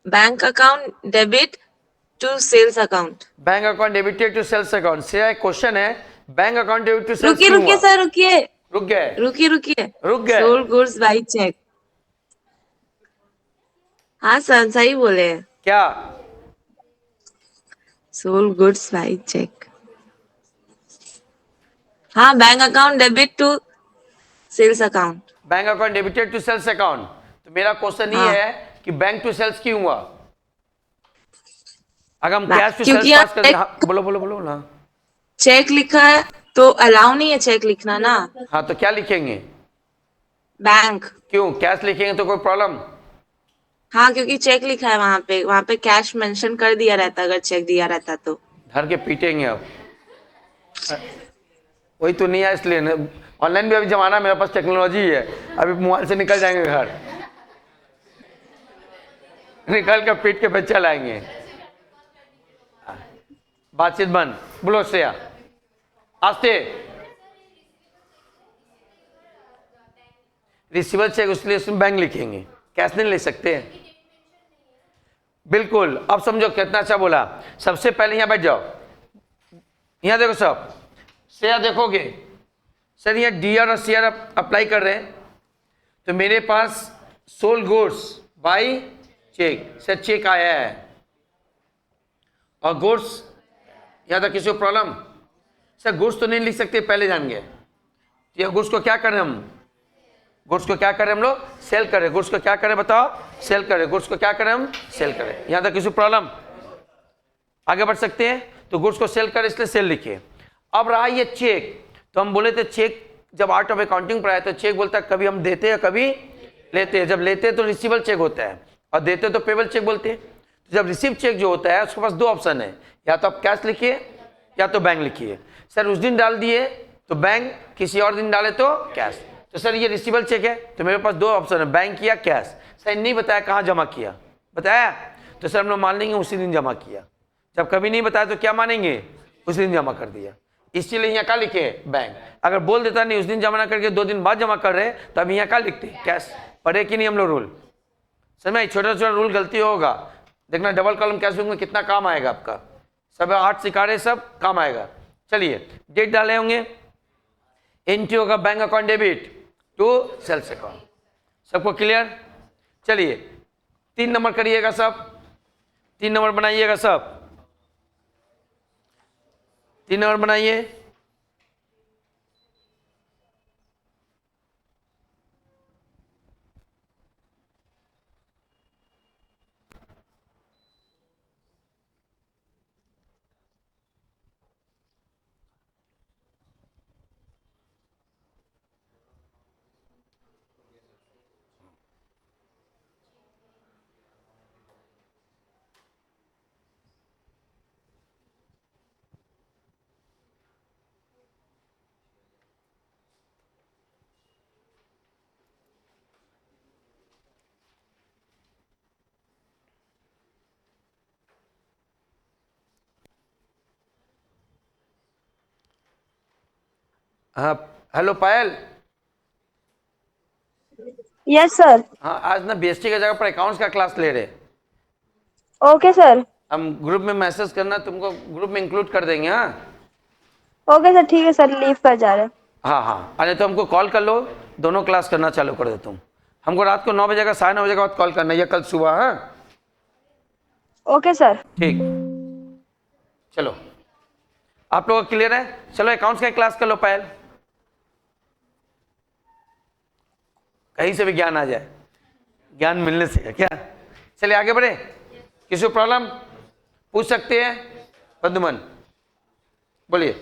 bank account debit to sales account. Bank account debited to sales account. Shreya एक क्वेश्चन है, bank account debit to sales रुकिए क्यों रुकिए हुआ? सर, रुकिए रुक गए, रुकिए रुकिए। रुक गए। Sold goods by cheque. हाँ सर सही बोले, क्या? Sold goods by cheque. हाँ, bank account debit to sales account. Bank account debited to sales account. तो मेरा क्वेश्चन ये हाँ। है कि बैंक टू सेल्स क्यों हुआ? अगर हम ना, कैश टू क्योंकि सेल्स पास यहाँ करते, हाँ बोलो बोलो बोलो ना। चेक लिखा है तो अलाउ नहीं है चेक लिखना ना। हाँ तो क्या लिखेंगे? बैंक। क्यों कैश लिखेंगे तो कोई प्रॉब्लम? हाँ, क्योंकि चेक लिखा है वहां पे कैश मेंशन कर दिया रहता अगर चेक दिया रहता तो। धर के पीटेंगे अब, वही तो नहीं है इसलिए। ऑनलाइन भी अभी जमाना, मेरे पास टेक्नोलॉजी है, अभी मोबाइल से निकल जाएंगे घर, निकल कर पीट के बच्चा लाएंगे। बातचीत बंद, बोलो श्रेया आस्ते। रिसीवर चेक उसलिए उसमें बैंक लिखेंगे, कैश नहीं ले सकते हैं। बिल्कुल, अब समझो कितना अच्छा बोला। सबसे पहले यहां बैठ जाओ, यहां देखो सब, श्रेया देखोगे सर यहाँ डीआर और सीआर अप्लाई कर रहे हैं, तो मेरे पास sold goods by cheque, sir cheque आया है और गुड्स, यहां तक किसी को प्रॉब्लम? सर गुड्स तो नहीं लिख सकते, पहले जान गए। ये गुड्स को क्या करें हम, गुड्स को क्या करें हम लोग, सेल करें। गुड्स को क्या करें बताओ, सेल करें। गुड्स को क्या करें हम, सेल करें। यहां तक किसी प्रॉब्लम? आगे बढ़ सकते हैं। तो गुड्स को सेल करें इसलिए सेल लिखिए। अब रहा ये चेक, तो हम बोले थे चेक जब आर्ट ऑफ अकाउंटिंग पढ़ाया तो चेक बोलता है कभी हम देते हैं कभी लेते हैं। जब लेते हैं तो रिसीवेबल चेक होता है और देते तो पेबल चेक बोलते हैं। तो जब रिसीव चेक जो होता है उसके पास दो ऑप्शन है, या तो आप कैश लिखिए या तो बैंक लिखिए। सर उस दिन डाल दिए तो बैंक, किसी और दिन डाले तो कैश। तो सर ये रिसीवेबल चेक है तो मेरे पास दो ऑप्शन है, बैंक या कैश। सर नहीं बताया कहाँ जमा किया, बताया तो सर हम लोग मान लेंगे उसी दिन जमा किया। जब कभी नहीं बताया तो क्या मानेंगे, उसी दिन जमा कर दिया। इसलिए यहाँ क्या लिखे, बैंक। अगर बोल देता नहीं उस दिन जमा ना करके 2 दिन बाद जमा कर रहे तो अब यहाँ क्या लिखते, कैश। पढ़े कि नहीं हम लोग रूल? समझ, छोटा छोटा रूल गलती होगा, देखना डबल कॉलम कैश बुक में कितना काम आएगा आपका। सब 8 सिकारे सब काम आएगा। चलिए डेट डाले होंगे, एंट्री होगा bank account debit to sales account. सबको क्लियर? चलिए 3 नंबर करिएगा सब, 3 नंबर बनाइएगा सब, 3 नंबर बनाइए। हाँ हेलो पायल। Yes sir. हाँ आज ना बीएसटी की जगह पर अकाउंट्स का क्लास ले रहे। Okay sir. हम ग्रुप में मैसेज करना, तुमको ग्रुप में इंक्लूड कर देंगे। हाँ ओके सर, ठीक है सर, लीव पर जा रहे हैं। हाँ हाँ, अरे तो हमको कॉल कर लो, दोनों क्लास करना चालू कर दो तुम। हमको रात को 9 बजे का 9:30 बजे के बाद कॉल करना है, या कल सुबह। हाँ ओके सर। ठीक, चलो आप लोग क्लियर है। चलो अकाउंट्स का क्लास कर लो पायल, कहीं से भी ज्ञान आ जाए, ज्ञान मिलने से है क्या। चलिए आगे बढ़े, किसी को प्रॉब्लम पूछ सकते हैं। पद्मन बोलिए।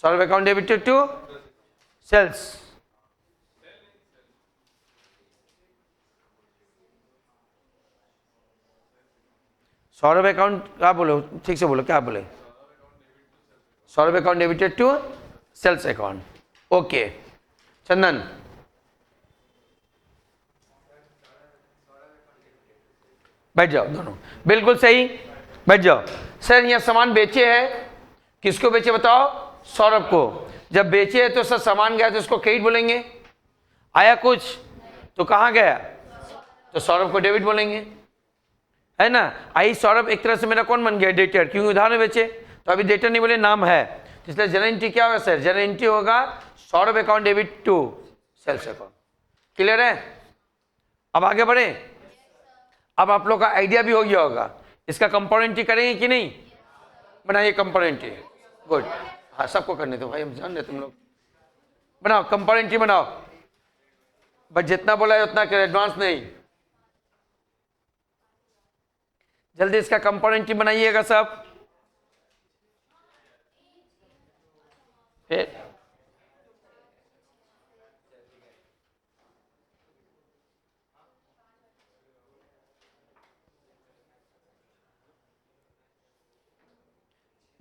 Solve account debited to sales. Saurabh account क्या बोलो, ठीक से बोलो क्या बोले। Saurabh account debited to sales account. Okay Chandan. बैठ जाओ दोनों, बिल्कुल सही, बैठ जाओ। सर यहाँ सामान बेचे हैं, किसको बेचे बताओ। सौरभ को। जब बेचे है तो सर सामान गया तो उसको क्रेडिट बोलेंगे। आया कुछ तो कहाँ गया, तो सौरभ को डेबिट बोलेंगे, है ना। आई सौरभ एक तरह से मेरा कौन बन गया, डेटर, क्योंकि उधार में बेचे। तो अभी डेटर नहीं बोले, नाम है, इसलिए जनरल एंट्री क्या होगा सर, जनरल एंट्री होगा Saurabh account debit to sales account. Clear है। अब आगे बढ़े। अब आप लोग का आइडिया भी हो गया होगा, इसका कंपाउंड एंट्री करेंगे कि नहीं। बनाइए कंपाउंड एंट्री। गुड, हाँ सबको करने दो भाई, हम जान रहे तुम लोग। बनाओ कंपाउंड एंट्री बनाओ, बस जितना बोला है उतना करें, एडवांस नहीं। जल्दी इसका कंपाउंड एंट्री बनाइएगा सब। फिर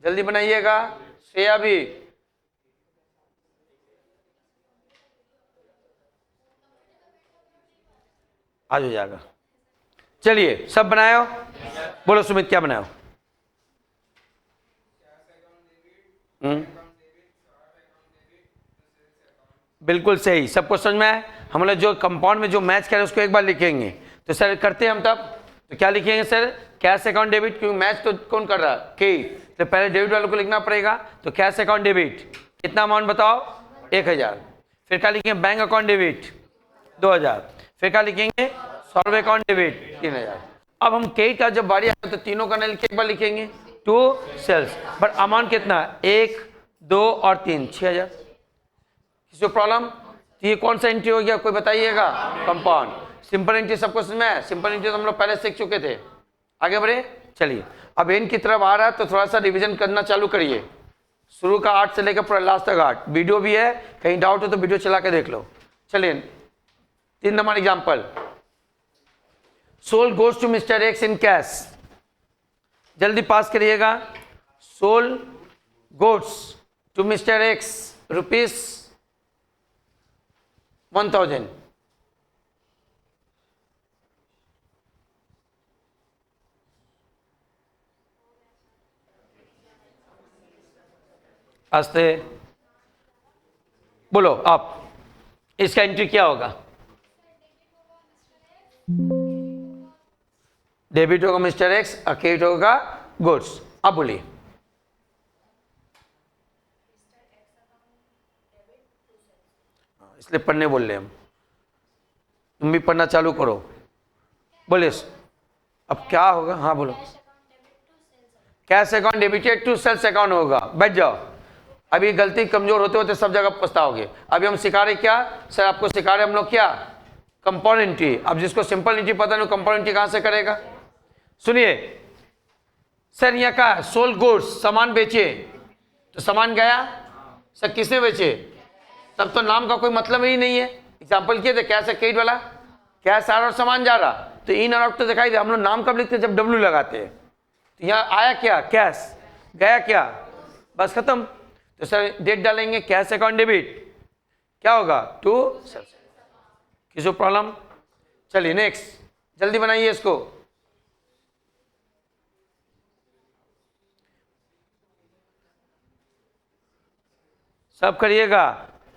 जल्दी बनाइएगा, श्रेया भी। आज हो जाएगा। चलिए सब बनायो, बोलो सुमित क्या बनाओ। बिल्कुल सही, सबको समझ में आया। हम लोग जो कंपाउंड में जो मैच करें उसको एक बार लिखेंगे, तो सर करते हैं हम तब। तो क्या लिखेंगे सर, कैश अकाउंट डेबिट, क्योंकि मैच तो कौन कर रहा के, तो पहले डेबिट वालों को लिखना पड़ेगा। तो कैश अकाउंट डेबिट कितना अमाउंट बताओ, 1000। फिर क्या लिखेंगे, बैंक अकाउंट डेबिट 2000। फिर क्या लिखेंगे, सॉल्व अकाउंट डेबिट 3000। अब हम क्रेडिट का जब बारी आए तो तीनों का लिख एक बार लिखेंगे टू सेल्स, बट अमाउंट कितना, 1 2 और 3, 6000। किसी को प्रॉब्लम, तो ये कौन सा एंट्री हो गया कोई बताइएगा, कंपाउंड। सिंपल एंट्री सबको समझ में है, सिंपल एंट्री तो हम लोग पहले सीख चुके थे। आगे बढ़े, चलिए अब एंड की तरफ आ रहा है तो थोड़ा सा रिवीजन करना चालू करिए, शुरू का 8 से लेकर पूरा लास्ट तक 8। वीडियो भी है, कहीं डाउट हो तो वीडियो चला के देख लो। चलिए 3 number example, sold goods to Mr X in cash. जल्दी पास करिएगा। Sold goods to Mr X ₹1000। आस्ते बोलो आप, इसका एंट्री क्या होगा, डेबिट होगा मिस्टर एक्स और क्रेडिट होगा गुड्स। अब बोलिए। इसलिए पढ़ने बोल रहे हम, तुम भी पढ़ना चालू करो। बोलिए अब क्या होगा, हाँ बोलो। Cash account debited to sales account होगा। बैठ जाओ, अभी गलती कमजोर होते होते सब जगह पछताओगे। अभी हम सिखा रहे क्या सर, आपको सिखा रहे हम लोग क्या, कंपाउंड एंट्री। अब जिसको सिंपल एंट्री पता नहीं कंपाउंड एंट्री कहां से करेगा। सुनिए सर, यहाँ का सोल्ड गुड्स, सामान बेचे, तो सामान गया सर किसने बेचे, तब तो नाम का कोई मतलब ही नहीं है। एग्जाम्पल किए थे कैश क्रेडिट वाला, कैश आ रहा और सामान जा रहा, तो इन और आउट तो दिखाई दे। हम लोग नाम कब लिखते हैं, जब डब्ल्यू लगाते हैं। तो यहाँ आया क्या, कैश, गया क्या, बस खत्म। तो सर डेट डालेंगे, कैश अकाउंट डेबिट क्या होगा टू सेल्स। किसी को प्रॉब्लम, चलिए नेक्स्ट, जल्दी बनाइए इसको। सब करिएगा।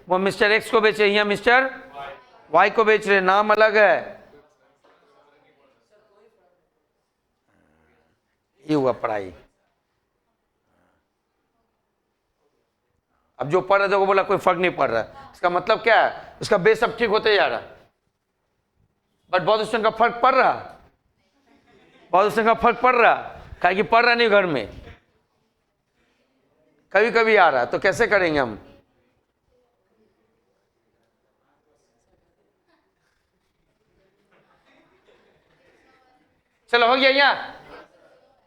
वो मिस्टर एक्स को बेचे, यहाँ मिस्टर वाई को बेच रहे, नाम अलग है। ये हुआ पढ़ाई। अब जो पढ़ रहे थे वो बोला कोई फर्क नहीं पड़ रहा, इसका मतलब क्या है, उसका बेस अब ठीक होते जा रहा, बट बहुत स्टूडेंट का फर्क पड़ रहा, बहुत स्टूडेंट का फर्क पड़ रहा, काहे कि पढ़ रहा नहीं घर में, कभी कभी आ रहा, तो कैसे करेंगे हम? चलो हो गया, यहाँ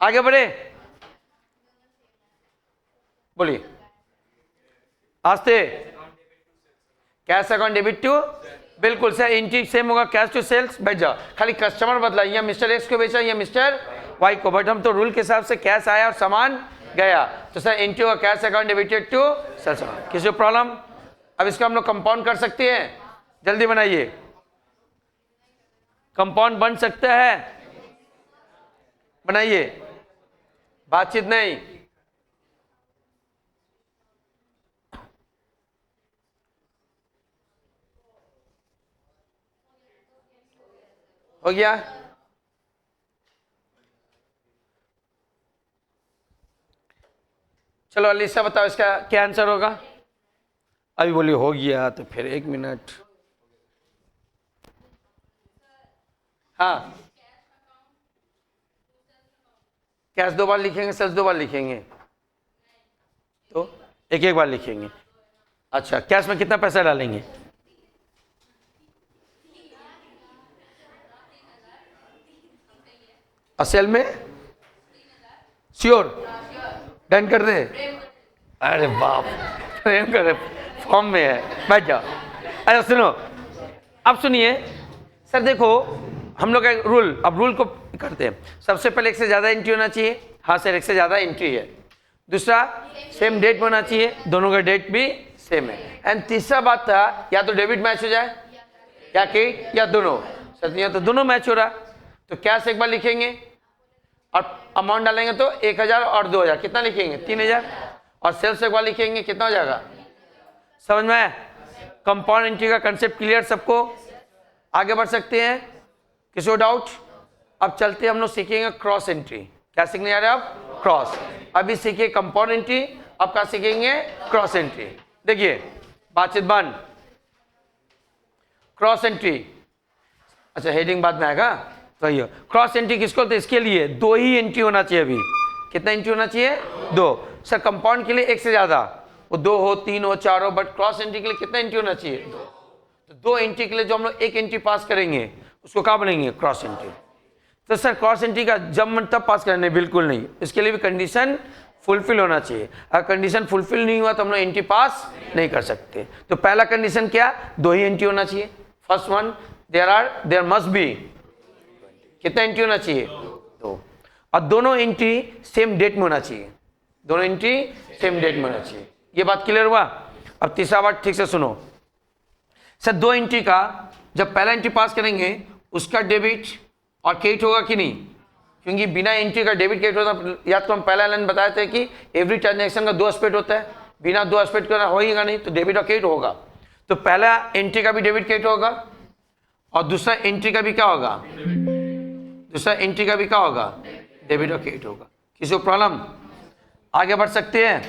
आगे बढ़े, बोलिए आस्ते। कैश अकाउंट डेबिट टू, बिल्कुल सर, एंट्री सेम होगा, कैश टू सेल्स, बैठ जाओ, खाली कस्टमर बदला, यहाँ मिस्टर एक्स को बेचा, यहाँ मिस्टर वाई को, बट हम तो रूल के हिसाब से कैश आया और सामान गया, तो सर एंट्री होगा cash account debited to sales account. किसी को प्रॉब्लम? अब इसको हम लोग कंपाउंड कर सकते हैं, जल्दी बनाइए, कंपाउंड बन सकता है, बनाइए, बातचीत नहीं। हो गया? चलो अलीसा बताओ इसका क्या आंसर होगा? अभी बोलिए हो गया, तो फिर 1 मिनट। हाँ, कैश 2 बार लिखेंगे, सेल्स 2 बार लिखेंगे, तो एक बार लिखेंगे। अच्छा, कैश में कितना पैसा डालेंगे? सेल में श्योर, डन कर दे। अरे बाप, प्रेम कर, फॉर्म में है, बैठ जाओ। अरे सुनो, अब सुनिए सर, देखो हम लोग का रूल, अब रूल को करते हैं। सबसे पहले एक से ज़्यादा एंट्री होना चाहिए, हाँ सर एक से ज़्यादा एंट्री है। दूसरा, सेम डेट होना चाहिए, दोनों का डेट भी सेम है। एंड तीसरा बात था, या तो डेबिट मैच हो जाए या क्रेडिट, या दोनों। सर यहाँ तो दोनों मैच हो रहा, तो कैश एक बार लिखेंगे और अमाउंट डालेंगे तो 1000 और 2000, कितना लिखेंगे? 3000, और सेल्स एक बार लिखेंगे, कितना हो जाएगा? समझ में आया? कंपाउंड एंट्री का कंसेप्ट क्लियर सबको? आगे बढ़ सकते हैं, किसी को डाउट? अब चलते हम लोग सीखेंगे क्रॉस एंट्री। क्या सीखने जा रहे हैं आप? क्रॉस। अभी सीखिए कंपाउंड एंट्री, अब क्या सीखेंगे? Cross entry. देखिए बातचीत बंद। क्रॉस एंट्री, अच्छा हेडिंग बाद में आएगा, तो ये क्रॉस एंट्री किसको बोलते हैं? इसके लिए 2 ही एंट्री होना चाहिए। अभी कितना एंट्री होना चाहिए? 2। सर कंपाउंड के लिए 1 से ज्यादा, वो 2 हो, 3 हो, 4 हो, बट क्रॉस एंट्री के लिए कितना एंट्री होना चाहिए? 2। तो 2 एंट्री के लिए जो हम लोग 1 एंट्री पास करेंगे उसको क्या बनेंगे? Cross entry. तो सर क्रॉस एंट्री का जब मन तब पास करना है? बिल्कुल नहीं, इसके लिए भी कंडीशन फुलफिल होना चाहिए। अगर कंडीशन फुलफिल नहीं हुआ तो हम लोग एंट्री पास नहीं कर सकते। तो पहला कंडीशन क्या? 2 ही एंट्री होना चाहिए। First one, there must be, कितना एंट्री होना चाहिए? 2। और दोनों एंट्री सेम डेट में होना चाहिए, दोनों एंट्री सेम डेट में होना चाहिए। ये बात क्लियर हुआ? अब तीसरा बात ठीक से सुनो सर, 2 एंट्री का जब पहला एंट्री पास करेंगे उसका डेबिट और क्रेडिट होगा कि नहीं? क्योंकि बिना एंट्री का डेबिट क्रेडिट होता, या तो हम पहला लाइन बताए थे कि एवरी ट्रांजेक्शन का 2 एस्पेक्ट होता है, बिना 2 एस्पेक्ट का होगा नहीं, तो डेबिट और क्रेडिट होगा। तो पहला एंट्री का भी डेबिट क्रेडिट होगा और दूसरा एंट्री का भी क्या होगा? दूसरा एंट्री का भी क्या होगा? डेबिट और क्रेडिट होगा। किसी को प्रॉब्लम? आगे बढ़ सकते हैं,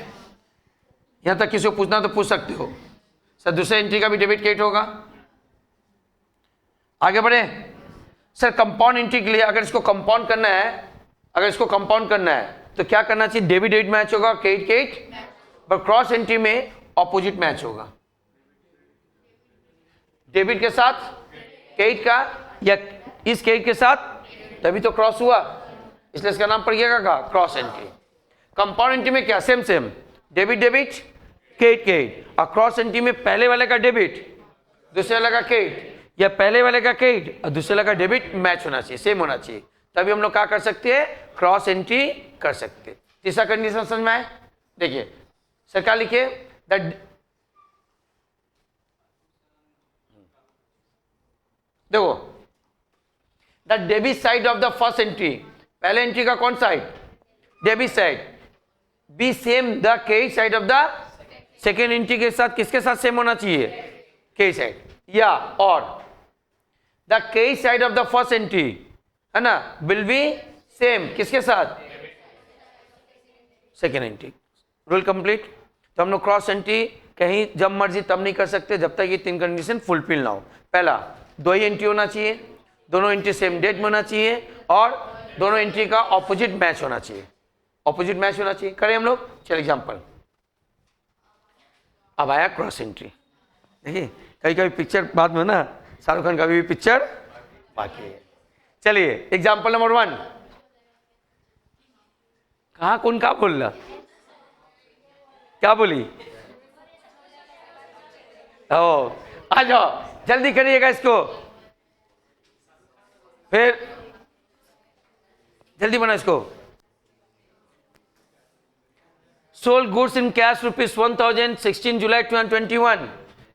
यहां तक किसी को पूछना तो पूछ सकते हो। सर दूसरा एंट्री का भी डेबिट क्रेडिट होगा। आगे बढ़े सर, कंपाउंड एंट्री के लिए अगर इसको कंपाउंड करना है, अगर इसको कंपाउंड करना है तो क्या करना चाहिए? डेबिट डेबिट मैच होगा, क्रेडिट क्रेडिट, पर क्रॉस एंट्री में ऑपोजिट मैच होगा, डेबिट के साथ क्रेडिट का या इस क्रेडिट के साथ, तभी तो क्रॉस हुआ, इसलिए इसका नाम पड़ गया क्रॉस एंट्री। कंपाउंड एंट्री में क्या? Same same, debit debit, credit credit, और क्रॉस एंट्री में पहले वाले का डेबिट, दूसरे वाले का क्रेडिट, या पहले वाले का क्रेडिट और दूसरे वाले का डेबिट मैच होना चाहिए, सेम होना चाहिए, तभी हम लोग क्या कर सकते हैं? क्रॉस एंट्री कर सकते हैं। तीसरा कंडीशन समझ में आए? देखिए सर क्या लिखे? देखो the debit side of the first entry, पहले एंट्री का कौन side? Debit side, B same the credit side of the second entry के साथ किसके साथ सेम होना चाहिए? कैश साइड, या और the cash side of the first entry है ना विल बी सेम किसके साथ? Second entry. Rule complete. तो हम लोग क्रॉस एंट्री कहीं जब मर्जी तब नहीं कर सकते जब तक ये 3 कंडीशन फुलफिल ना हो। पहला, 2 ही एंट्री होना चाहिए, दोनों एंट्री सेम डेट में होना चाहिए और दोनों एंट्री का ऑपोजिट मैच होना चाहिए। ऑपोजिट मैच होना चाहिए। करें हम लोग, चल एग्जांपल। अब आया क्रॉस एंट्री। देखिए कभी कभी पिक्चर बाद में ना, शाहरुख खान का भी पिक्चर बाकी है। चलिए एग्जांपल नंबर 1। कहा कौन क्या बोल रहा? क्या बोली? ओ आ जाओ जल्दी करिएगा इसको, फिर जल्दी बना इसको। Sold goods in cash ₹1000 16 July 2021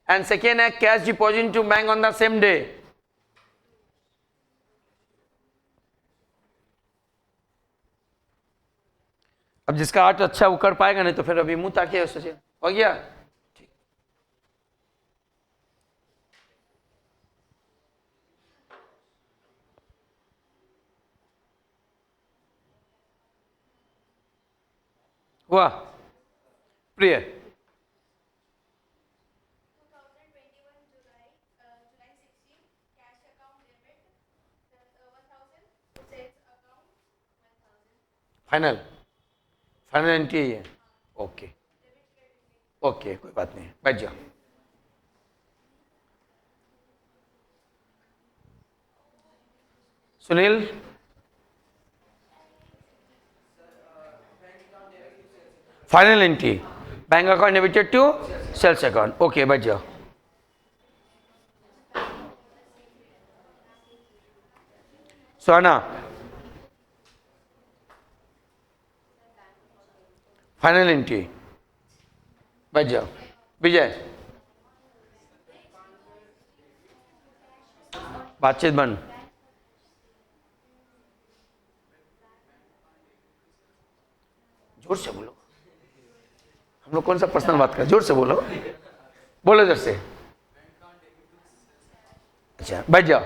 and second है cash deposit to bank on the same day। अब जिसका आर्ट अच्छा वो कर पाएगा, नहीं तो फिर अभी मुंह ताकिए उससे। हो गया? ठीक। हुआ? प्रिय, फाइनल फाइनल एंट्री है। ओके ओके, कोई बात नहीं, बैठ जाओ। Sunil, final entry bank account debited to sales account. Okay बैठ जाओ। सोना, फाइनल एंट्री, बैठ जाओ। विजय, बातचीत बंद। जोर से बोलो, हम लोग कौन सा पर्सनल बात करें? जोर से बोलो, बोलो इधर से। अच्छा बैठ जाओ।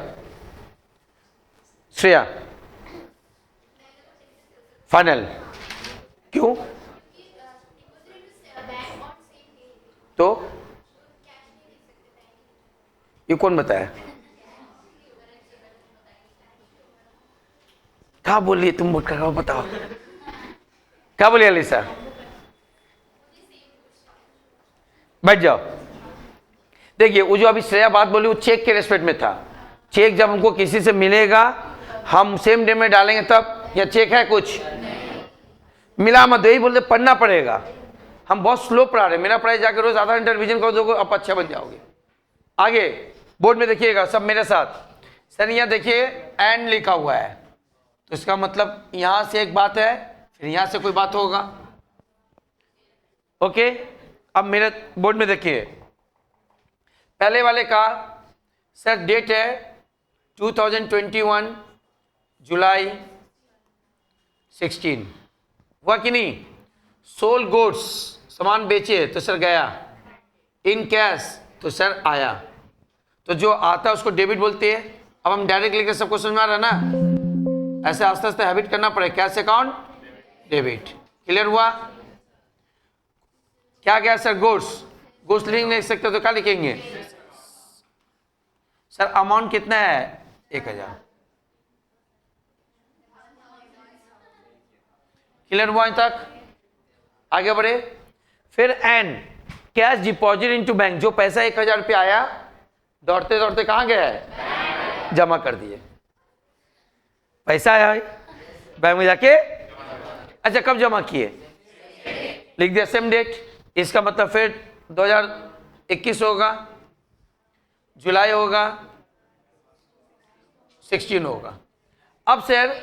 श्रेया, फाइनल। क्यों? तो ये कौन बताया? क्या बोलिए तुम? बोल कर बताओ, क्या बोलिए अलीसा? बैठ जाओ। देखिए वो जो अभी श्रेया बात बोली वो चेक के रेस्पेक्ट में था। चेक जब हमको किसी से मिलेगा हम सेम डे में डालेंगे तब, या चेक है कुछ मिला मत, यही बोलते पढ़ना पड़ेगा। हम बहुत स्लो पढ़ा रहे हैं, मेरा पढ़ाई जाकर रोज आधा घंटा रिवीजन कर दोगे, आप अच्छा बन जाओगे। आगे बोर्ड में देखिएगा सब मेरे साथ। सर यहाँ देखिए एंड लिखा हुआ है, तो इसका मतलब यहां से एक बात है, फिर यहां से कोई बात होगा। ओके, अब मेरे बोर्ड में देखिए, पहले वाले का सर डेट है 2021 जुलाई 16, हुआ कि नहीं? सोल्ड गुड्स, सामान बेचे तो सर गया, इन कैश तो सर आया, तो जो आता है उसको डेबिट बोलते हैं। अब हम डायरेक्ट लेकर सबको समझ में आ रहा है ना, ऐसे आस्ते आस्ते हैबिट करना पड़ेगा। कैश अकाउंट डेबिट, क्लियर हुआ? क्या गया सर? गुड्स, गुड्स लिख नहीं सकते तो क्या लिखेंगे सर? अमाउंट कितना है? 1000। क्लियर हुआ? तक आगे बढ़े। फिर and cash deposit into bank, जो पैसा 1000 रुपया आया दौड़ते दौड़ते कहां गया है? जमा कर दिए। पैसा आया है बैंक में जाके, अच्छा कब जमा किए? लिख दिया सेम डेट। इसका मतलब फिर 2021 होगा, जुलाई होगा, 16 होगा। अब सर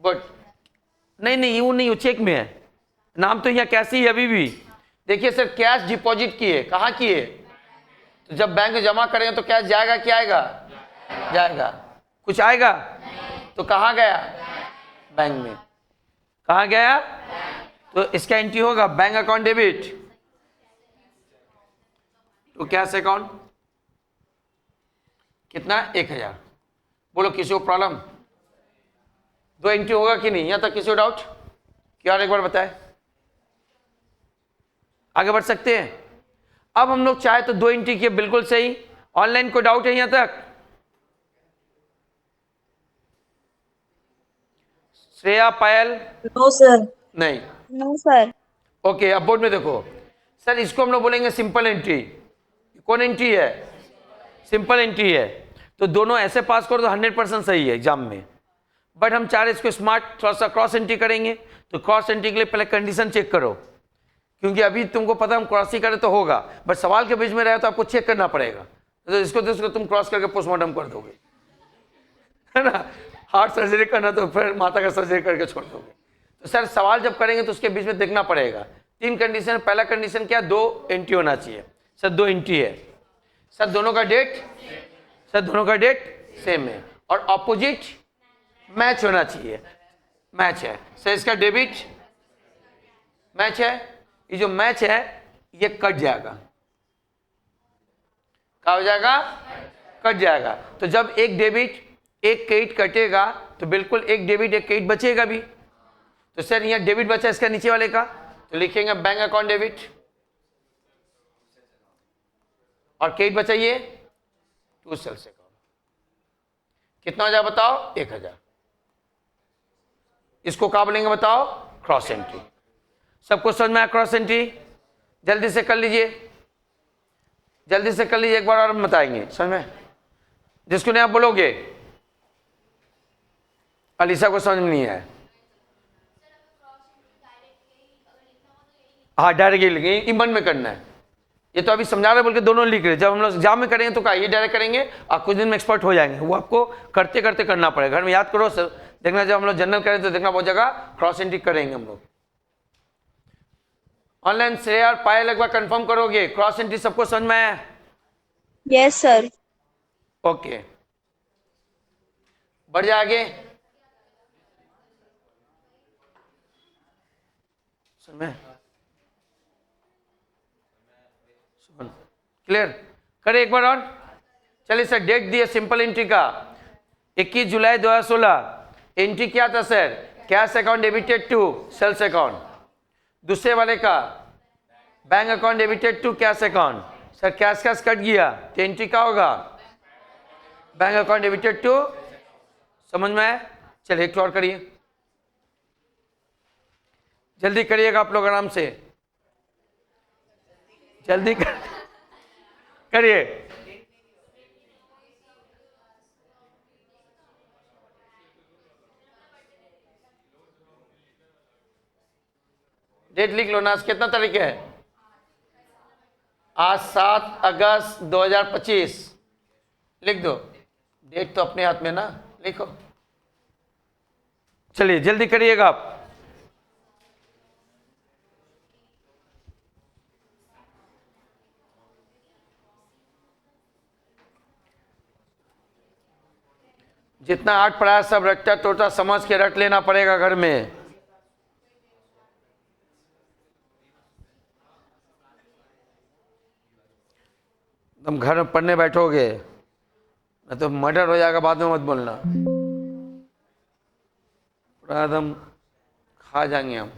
बट नहीं वो नहीं, वो चेक में है, नाम तो यहाँ कैसे ही अभी भी। देखिए सर कैश डिपॉजिट किए, कहाँ किए? तो जब बैंक में जमा करेंगे तो कैश जाएगा क्या आएगा? जाएगा। कुछ आएगा? तो कहाँ गया? बैंक में। कहाँ गया? तो इसका एंट्री होगा bank account debit, to cash account कितना 1000। बोलो किसी को प्रॉब्लम? 2 एंट्री होगा कि नहीं? यहां तक किसी को डाउट? क्या और एक बार बताए, आगे बढ़ सकते हैं। अब हम लोग चाहे तो 2 एंट्री किए, बिल्कुल सही। ऑनलाइन कोई डाउट है यहां तक? श्रेया, पायल? No sir. नहीं। No sir. ओके, अब बोर्ड में देखो सर, इसको हम लोग बोलेंगे सिंपल एंट्री। कौन एंट्री है? सिंपल एंट्री है। तो दोनों ऐसे पास करो तो 100% सही है एग्जाम में। बट हम चाह रहे इसको स्मार्ट थोड़ा सा क्रॉस एंट्री करेंगे। तो क्रॉस एंट्री के लिए पहले कंडीशन चेक करो, क्योंकि अभी तुमको पता हम क्रॉस ही करें तो होगा, बट सवाल के बीच में रहे तो आपको चेक करना पड़ेगा। तो इसको तुम क्रॉस करके पोस्टमार्टम कर दोगे, है ना? हार्ट सर्जरी करना तो फिर माता का सर्जरी करके छोड़ दोगे। तो सर सवाल जब करेंगे तो उसके बीच में देखना पड़ेगा। 3 कंडीशन। पहला कंडीशन क्या? 2 एंट्री होना चाहिए। सर 2 एंट्री है। सर दोनों का डेट? सर दोनों का डेट सेम है और ऑपोजिट मैच होना चाहिए। मैच है सर, इसका डेबिट मैच है। ये जो मैच है ये कट जाएगा। क्या हो जाएगा? कट जाएगा। तो जब एक डेबिट एक क्रेडिट कटेगा तो बिल्कुल एक डेबिट एक क्रेडिट बचेगा भी। तो सर यहाँ डेबिट बचा इसका नीचे वाले का, तो लिखेंगे बैंक अकाउंट डेबिट, और क्रेडिट बचा ये टू सेल्स अकाउंट। कितना हो जाए बताओ? 1000। इसको क्या बोलेंगे बताओ? Cross entry. सबको समझ में आया क्रॉस एंट्री? जल्दी से कर लीजिए, जल्दी से कर लीजिए, एक बार और हम बताएंगे। समझ में? जिसको नहीं आप बोलोगे, अलीसा को समझ में नहीं आया? हाँ डायरेक्ट लिखेंगे, ईमन में करना है। ये तो अभी समझा रहे बोल के दोनों लिख रहे। जब हम लोग एग्जाम में करेंगे तो क्या ये डायरेक्ट करेंगे, आप कुछ दिन में एक्सपर्ट हो जाएंगे। वो आपको करते करते करना पड़ेगा। घर में याद करो सर, देखना जब हम लोग जनरल करें तो देखना बहुत जगह क्रॉस एंट्री करेंगे हम लोग। ऑनलाइन श्रेया और पायल एक बार कंफर्म करोगे क्रॉस एंट्री सबको समझ में आया? Yes sir. ओके, बढ़ जाए आगे। क्लियर? करे एक बार और। चलिए सर, डेट दिए सिंपल एंट्री का 21 जुलाई 2016। एंट्री क्या था सर? Cash account debited to sales account. दूसरे वाले का bank account debited to cash account. Sir cash cut गया तो एंट्री क्या होगा? Bank account debited to. समझ में आया? चलिए एक और करिए, जल्दी करिएगा आप लोग, आराम से जल्दी करिए। डेट लिख लो ना, आज कितना तारीख है? आज 7 अगस्त 2025। लिख दो, डेट तो अपने हाथ में ना, लिखो। चलिए जल्दी करिएगा आप। जितना आठ पढ़ा सब रट्टा टोटा समझ के रट लेना पड़ेगा घर में। तुम घर में पढ़ने बैठोगे ना तो मर्डर हो जाएगा, बाद में मत बोलना। पूरा एकदम खा जाएंगे हम।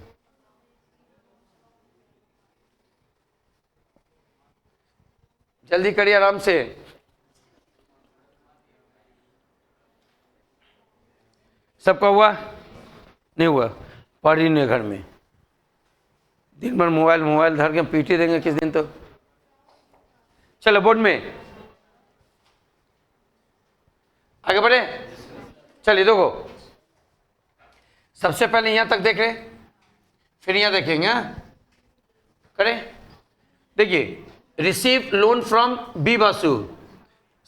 जल्दी करिए आराम से। सबका हुआ? नहीं हुआ? पढ़ ही नहीं घर में, दिन भर मोबाइल मोबाइल धर के पीटी देंगे किस दिन। तो चलो बोर्ड में आगे बढ़े। चलिए देखो, सबसे पहले यहां तक देख रहे, फिर यहां देखेंगे। करें, देखिए receive loan from B Basu.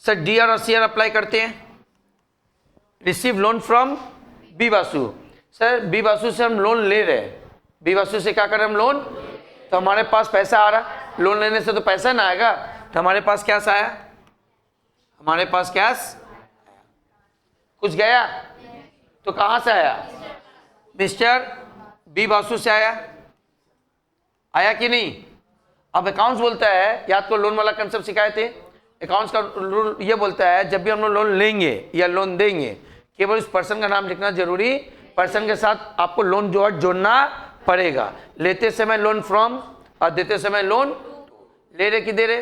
Sir D R और सी आर अप्लाई करते हैं। Receive loan from B Basu. Sir B Basu से हम लोन ले रहे हैं। बी बासु से क्या कर रहे हैं हम? लोन। तो हमारे पास पैसा आ रहा, लोन लेने से तो पैसा ना आएगा, तो हमारे पास कैश आया, हमारे पास कैश कुछ गया तो कहां से आया? मिस्टर बी बासु से आया, आया कि नहीं? अब अकाउंट्स बोलता है, याद को लोन वाला कंसेप्ट सिखाए थे, अकाउंट्स का रूल ये बोलता है जब भी हम लोग लोन लेंगे या लोन देंगे केवल उस पर्सन का नाम लिखना जरूरी, पर्सन के साथ आपको लोन जोड़ना पड़ेगा। लेते समय लोन फ्रॉम और देते समय लोन, ले रहे कि दे रहे,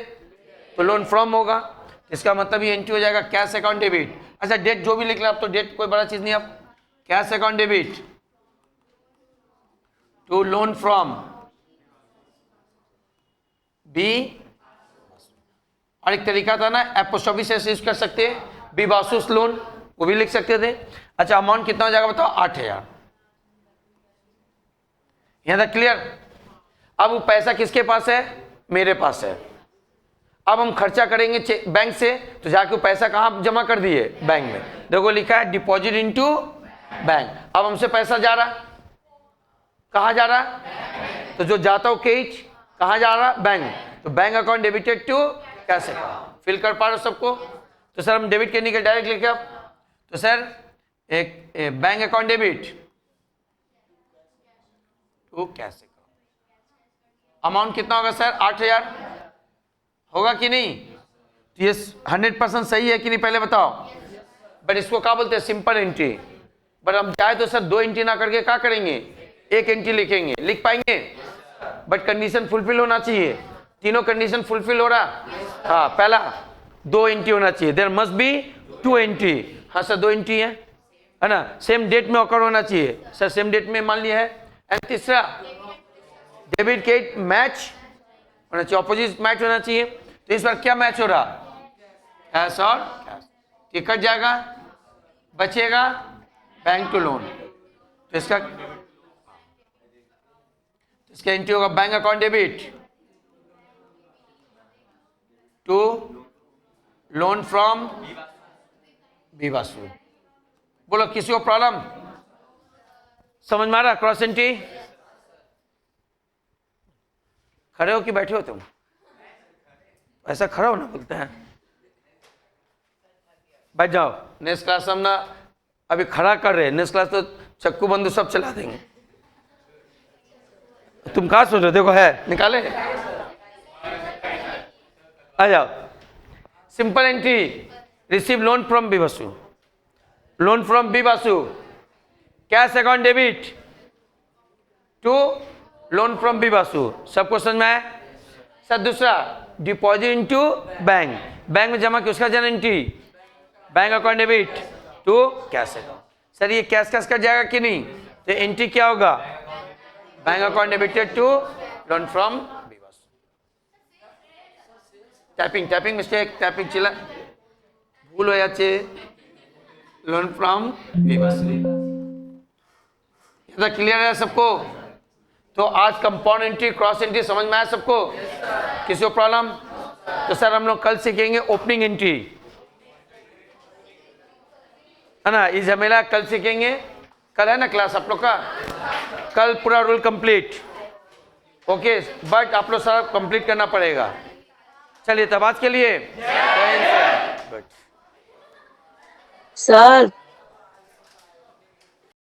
तो लोन फ्रॉम होगा, इसका मतलब ये एंट्री हो जाएगा कैश अकाउंट डेबिट। अच्छा डेट जो भी लिख रहे आप तो डेट कोई बड़ा चीज नहीं, आप cash account debit to loan from B, और एक तरीका था ना एपोस्ट्रोफी से यूज कर सकते हैं, बी बासुस लोन, वो भी लिख सकते थे। अच्छा अमाउंट कितना हो जाएगा बताओ, 8000। यहां तक क्लियर। अब वो पैसा किसके पास है, मेरे पास है। अब हम खर्चा करेंगे बैंक से, तो जाके वो पैसा कहां जमा कर दिए, बैंक में। देखो लिखा है डिपॉजिट इनटू बैंक। अब हमसे पैसा जा रहा, कहां जा रहा, तो जो जाता हो केच कहां जा रहा, बैंक। तो bank account debited to cash account. Fill कर पा रहे हो सबको? तो सर हम डेबिट करने के डायरेक्ट लिखे आप, तो सर एक bank account debit to cash account. Amount कितना होगा सर, 8000 होगा कि नहीं? तो ये 100% सही है कि नहीं पहले बताओ। बट इसको क्या बोलते हैं, सिंपल एंट्री। बट हम चाहे तो सर 2 एंट्री ना करके क्या करेंगे, 1 एंट्री लिखेंगे, लिख पाएंगे? बट कंडीशन फुलफिल होना चाहिए, तीनों कंडीशन फुलफिल हो रहा। हाँ पहला 2 एंट्री होना चाहिए, देयर मस्ट बी 2 एंट्री। हाँ सर 2 एंट्री है ना, सेम डेट में ऑकर होना चाहिए सर, सेम डेट में मान लिया है। एंड तीसरा डेबिट क्रेडिट मैच होना चाहिए, ऑपोजिट मैच होना चाहिए। तो इस बार क्या मैच हो रहा, कैश और कैश, ये कट जाएगा, बचेगा बैंक टू लोन। तो इसका एंट्री होगा bank account debit to loan from B Basu. बोलो किसी को प्रॉब्लम समझ में आ रहा? क्रॉस एंट्री खड़े हो कि बैठे हो तुम? ऐसा खड़ा होना बोलता है, बैठ जाओ। नेक्स्ट क्लास हम ना अभी खड़ा कर रहे हैं, नेक्स्ट क्लास तो चक्कू बंदूक सब चला देंगे। तुम कहाँ सोच रहे हो, देखो है निकाले, आ जाओ। Simple entry, receive loan from B Basu, loan from B Basu, cash account debit to loan from B Basu. सबको समझ में आया? सर दूसरा डिपॉजिट इनटू बैंक, बैंक में जमा किया उसका जन entry, bank account debit to cash account. Sir ये कैश कैश कट जाएगा कि नहीं? तो एंट्री क्या होगा, bank account debited to loan from B Basu. Typing mistake, typing चिल्ला भूल हो जाती है, loan from B Basu. Clear है सबको? तो आज कंपाउंड एंट्री क्रॉस एंट्री समझ में आया सबको? किसी को प्रॉब्लम? तो सर हम लोग कल सीखेंगे ओपनिंग एंट्री, है ना, ये झमेला कल सीखेंगे। कल है ना क्लास आप लोग का, कल पूरा रूल कंप्लीट, ओके। बट आप लोग सारा कंप्लीट करना पड़ेगा। चलिए तब आज के लिए सर